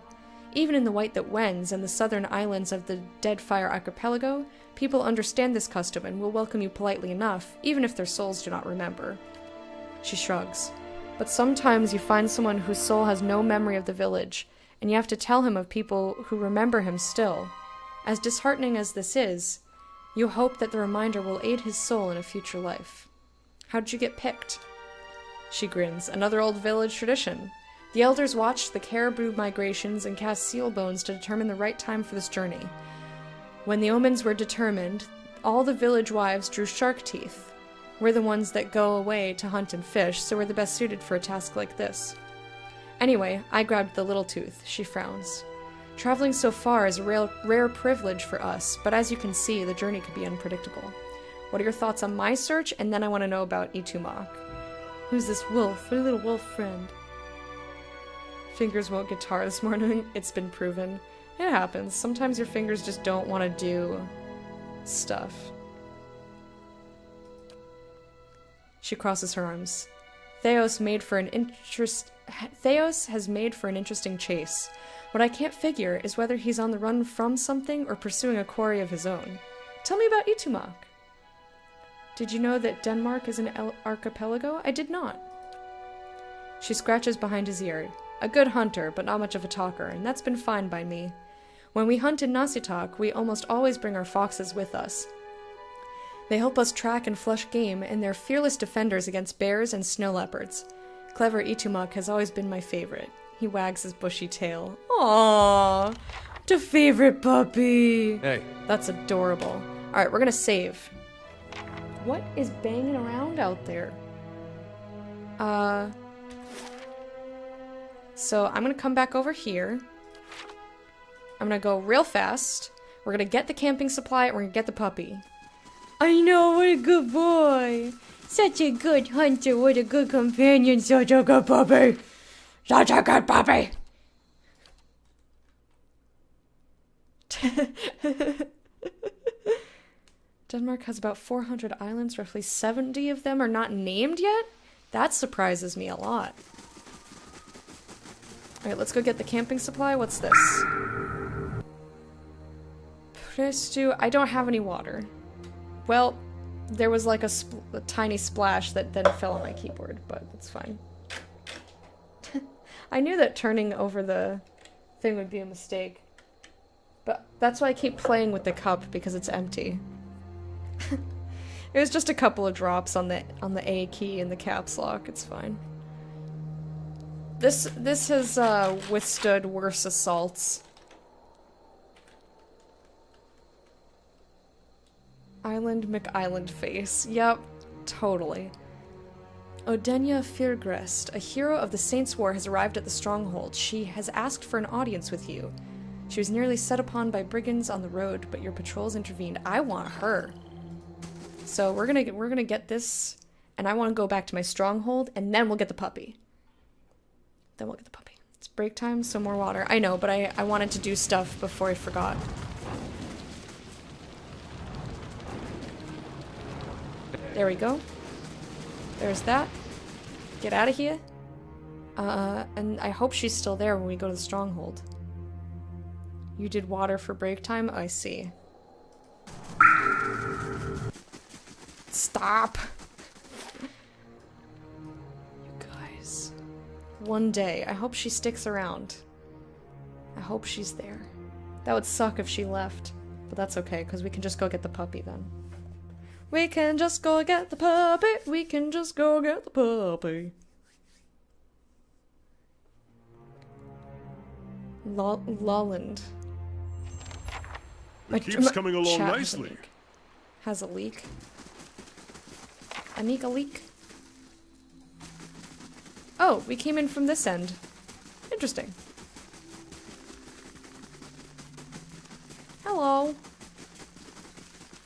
Even in the White That Wends and the southern islands of the Deadfire Archipelago, people understand this custom and will welcome you politely enough, even if their souls do not remember. She shrugs. But sometimes you find someone whose soul has no memory of the village, and you have to tell him of people who remember him still. As disheartening as this is, you hope that the reminder will aid his soul in a future life. How did you get picked? She grins. Another old village tradition. The elders watched the caribou migrations and cast seal bones to determine the right time for this journey. When the omens were determined, all the village wives drew shark teeth. We're the ones that go away to hunt and fish, so we're the best suited for a task like this. Anyway, I grabbed the little tooth. She frowns. Traveling so far is a rare privilege for us, but as you can see, the journey could be unpredictable. What are your thoughts on my search? And then I want to know about Itumak. Who's this wolf? What a little wolf friend. Fingers won't guitar this morning. It's been proven. It happens. Sometimes your fingers just don't want to do stuff. She crosses her arms. Theos has made for an interesting chase. What I can't figure is whether he's on the run from something or pursuing a quarry of his own. Tell me about Itumak. Did you know that Denmark is an archipelago? I did not. She scratches behind his ear. A good hunter, but not much of a talker, and that's been fine by me. When we hunt in Nasitok, we almost always bring our foxes with us. They help us track and flush game, and they're fearless defenders against bears and snow leopards. Clever Itumak has always been my favorite. He wags his bushy tail. Aww, the favorite puppy. Hey. That's adorable. Alright, we're gonna save. What is banging around out there? So I'm gonna come back over here. I'm gonna go real fast. We're gonna get the camping supply, and we're gonna get the puppy. I know, what a good boy. Such a good hunter, what a good companion, such a good puppy. Such a good puppy. Denmark has about 400 islands, roughly 70 of them are not named yet? That surprises me a lot. Alright, let's go get the camping supply. What's this? Place to... I don't have any water. Well, there was like a tiny splash that then fell on my keyboard, but it's fine. I knew that turning over the thing would be a mistake. But that's why I keep playing with the cup, because it's empty. It was just a couple of drops on the A key in the caps lock, it's fine. This has withstood worse assaults. Island McIsland face. Yep, totally. Odenya Firgrest, a hero of the Saints' War, has arrived at the stronghold. She has asked for an audience with you. She was nearly set upon by brigands on the road, but your patrols intervened. I want her. So we're gonna get this, and I want to go back to my stronghold, and then we'll get the puppy. Then we'll get the puppy. It's break time, so more water. I know, but I wanted to do stuff before I forgot. There we go. There's that. Get out of here. And I hope she's still there when we go to the stronghold. You did water for break time? I see. Stop! You guys. One day. I hope she sticks around. I hope she's there. That would suck if she left. But that's okay, because we can just go get the puppy then. We can just go get the puppy. We can just go get the puppy. Lolland. It keeps coming along Chat nicely. Has a leak. A leak. Oh, we came in from this end. Interesting. Hello.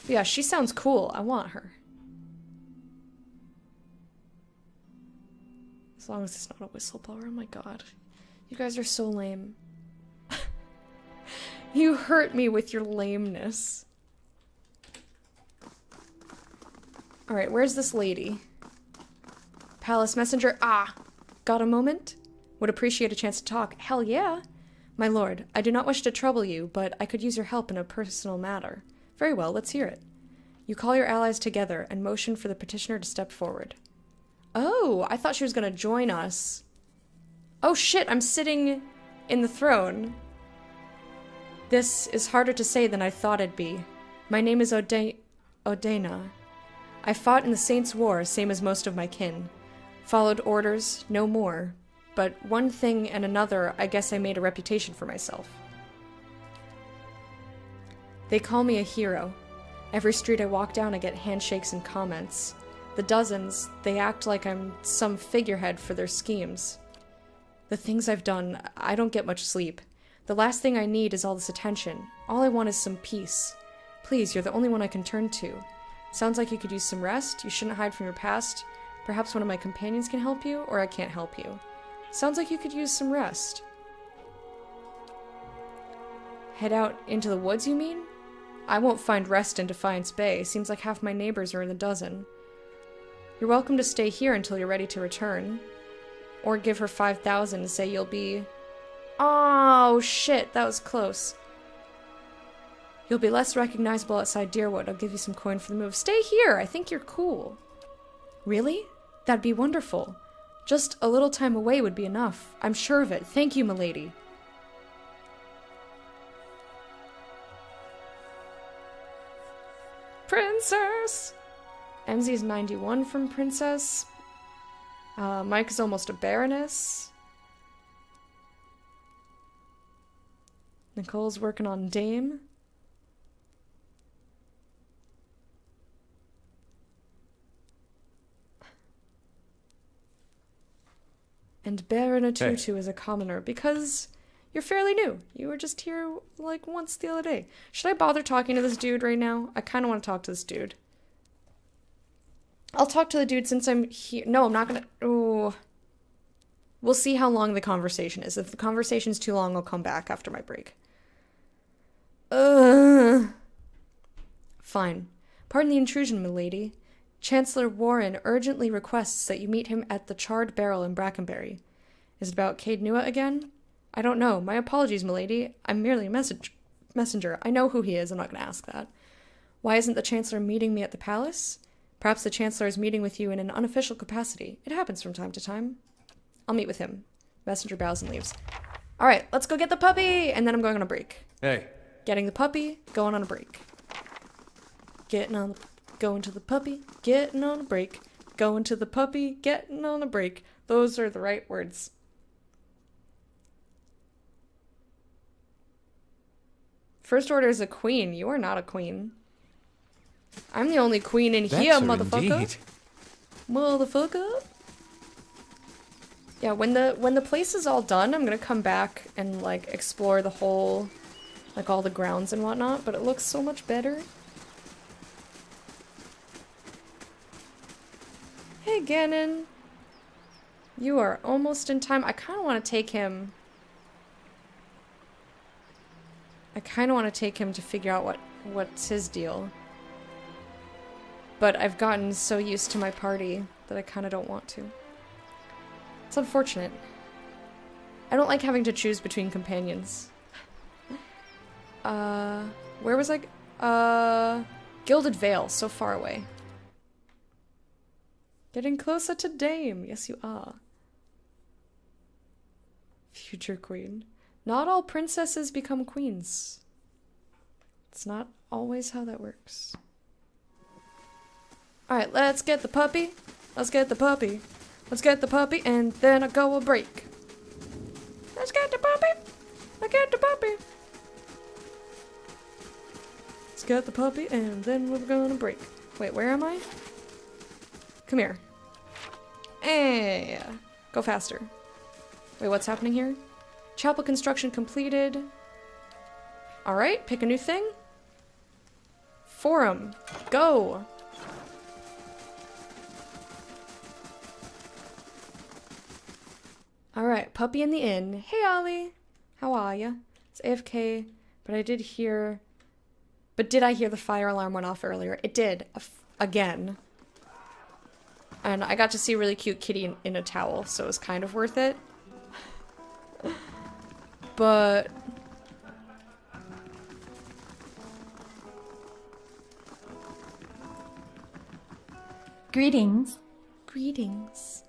Yeah, she sounds cool. I want her. As long as it's not a whistleblower. Oh my god. You guys are so lame. You hurt me with your lameness. Alright, where's this lady? Palace messenger. Ah! Got a moment? Would appreciate a chance to talk. Hell yeah! My lord, I do not wish to trouble you, but I could use your help in a personal matter. Very well, let's hear it. You call your allies together and motion for the petitioner to step forward. Oh, I thought she was gonna join us. Oh shit, I'm sitting in the throne. This is harder to say than I thought it'd be. My name is Odena. I fought in the Saints' War, same as most of my kin. Followed orders, no more. But one thing and another, I guess I made a reputation for myself. They call me a hero. Every street I walk down, I get handshakes and comments. The dozens, they act like I'm some figurehead for their schemes. The things I've done, I don't get much sleep. The last thing I need is all this attention. All I want is some peace. Please, you're the only one I can turn to. Sounds like you could use some rest. You shouldn't hide from your past. Perhaps one of my companions can help you, or I can't help you. Sounds like you could use some rest. Head out into the woods, you mean? I won't find rest in Defiance Bay. Seems like half my neighbors are in the dozen. You're welcome to stay here until you're ready to return. Or give her 5,000 and say you'll be... Oh, shit, that was close. You'll be less recognizable outside Deerwood. I'll give you some coin for the move. Stay here! I think you're cool. Really? That'd be wonderful. Just a little time away would be enough. I'm sure of it. Thank you, milady. Princess! MZ's 91 from Princess. Mike is almost a Baroness. Nicole's working on Dame. And Baron Atutu is a commoner because you're fairly new. You were just here like once the other day. Should I bother talking to this dude right now? I kind of want to talk to this dude. I'll talk to the dude since I'm here. No, I'm not gonna... Ooh. We'll see how long the conversation is. If the conversation's too long, I'll come back after my break. Fine. Pardon the intrusion, milady. Chancellor Warren urgently requests that you meet him at the Charred Barrel in Brackenbury. Is it about Cade Nua again? I don't know. My apologies, milady. I'm merely a Messenger, I know who he is. I'm not going to ask that. Why isn't the Chancellor meeting me at the palace? Perhaps the Chancellor is meeting with you in an unofficial capacity. It happens from time to time. I'll meet with him. Messenger bows and leaves. All right, let's go get the puppy, and then I'm going on a break. Hey. Getting the puppy, going on a break. Going to the puppy, getting on a break. Going to the puppy, getting on a break. Those are the right words. First Order is a queen. You are not a queen. I'm the only queen in here, motherfucker. Indeed. Motherfucker. Yeah, when the place is all done, I'm gonna come back and like explore the whole, like all the grounds and whatnot, but it looks so much better. Hey Ganon. You are almost in time. I kinda wanna take him. To figure out what's his deal. But I've gotten so used to my party that I kinda don't want to. It's unfortunate. I don't like having to choose between companions. Where was I? Gilded Vale, so far away. Getting closer to Dame. Yes, you are. Future queen. Not all princesses become queens. It's not always how that works. Alright, let's get the puppy. Let's get the puppy. Let's get the puppy, and then I'll go a break. Let's get the puppy. Let's get the puppy. Let's get the puppy, and then we're gonna break. Wait, where am I? Come here. Hey, go faster. Wait, what's happening here? Chapel construction completed. Alright, pick a new thing. Forum. Go! Alright, puppy in the inn. Hey, Ollie. How are ya? It's AFK, but I did hear... But did I hear the fire alarm went off earlier? It did. Again. And I got to see a really cute kitty in a towel, so it was kind of worth it. But... Greetings. Greetings.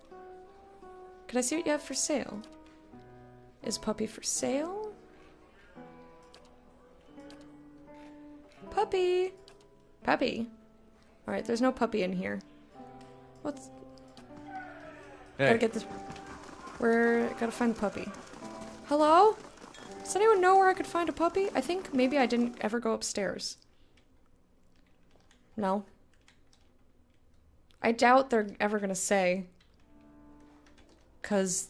Could I see what you have for sale? Is puppy for sale? Puppy! Puppy. Alright, there's no puppy in here. What's... Hey. Gotta get this... Gotta find the puppy. Hello? Does anyone know where I could find a puppy? I think maybe I didn't ever go upstairs. No. I doubt they're ever gonna say. 'Cause...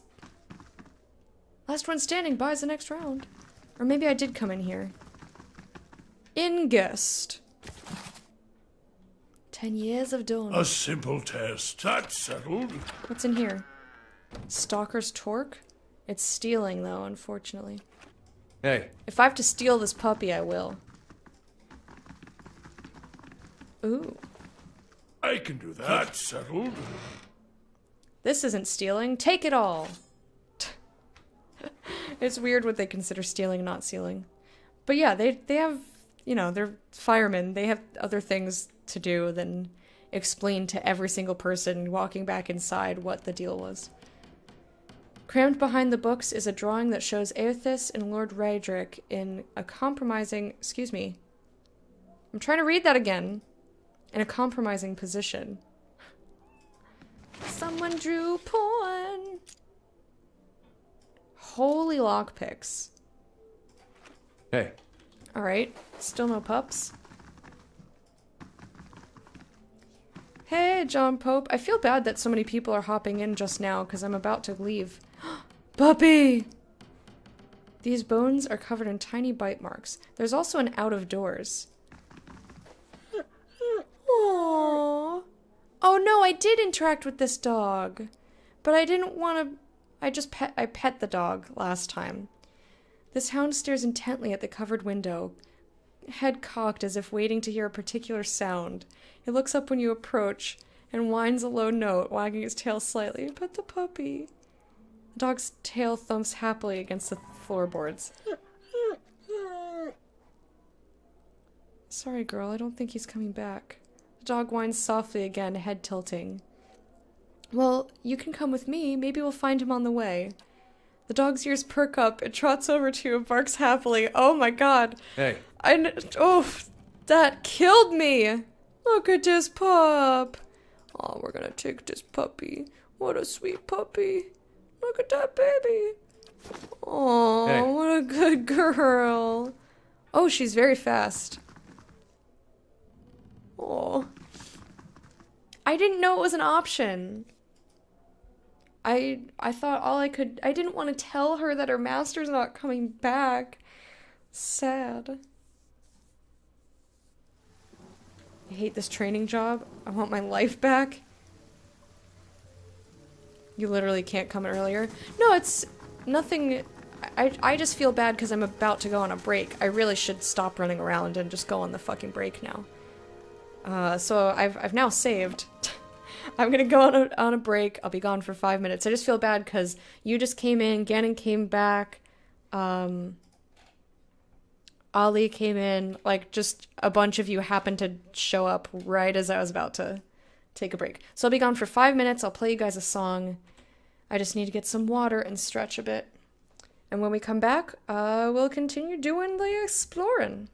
Last one standing buys the next round. Or maybe I did come in here. In guest. 10 years of dawn. A simple test. That's settled. What's in here? Stalker's Torque? It's stealing, though, unfortunately. Hey. If I have to steal this puppy, I will. Ooh. I can do that. That's settled. This isn't stealing. Take it all! It's weird what they consider stealing and not stealing. But yeah, they have, you know, they're firemen. They have other things to do than explain to every single person walking back inside what the deal was. Crammed behind the books is a drawing that shows Aethys and Lord Raedric in a compromising... Excuse me. I'm trying to read that again. In a compromising position. Someone drew porn. Holy lockpicks. Hey. Alright. Still no pups. Hey, John Pope. I feel bad that so many people are hopping in just now because I'm about to leave. Puppy! These bones are covered in tiny bite marks. There's also an out of doors. Aww. Oh no, I did interact with this dog. But I didn't want to... I pet the dog last time. This hound stares intently at the covered window, head cocked as if waiting to hear a particular sound. It looks up when you approach and whines a low note, wagging its tail slightly. Pet the puppy. The dog's tail thumps happily against the floorboards. Sorry, girl, I don't think he's coming back. The dog whines softly again, head tilting. Well, you can come with me. Maybe we'll find him on the way. The dog's ears perk up. It trots over to you and barks happily. Oh my god. Hey. Oh, that killed me. Look at this pup. Oh, we're gonna take this puppy. What a sweet puppy. Look at that baby. Oh, Hey. what a good girl. Oh, she's very fast. Oh. I didn't know it was an option. I thought I didn't want to tell her that her master's not coming back. Sad. I hate this training job. I want my life back. You literally can't come earlier. No, it's nothing. I just feel bad because I'm about to go on a break. I really should stop running around and just go on the fucking break now. So I've now saved. I'm gonna go on a break. I'll be gone for 5 minutes. I just feel bad because you just came in, Ganon came back, Ali came in, like, just a bunch of you happened to show up right as I was about to take a break. So I'll be gone for 5 minutes. I'll play you guys a song. I just need to get some water and stretch a bit. And when we come back, we'll continue doing the exploring.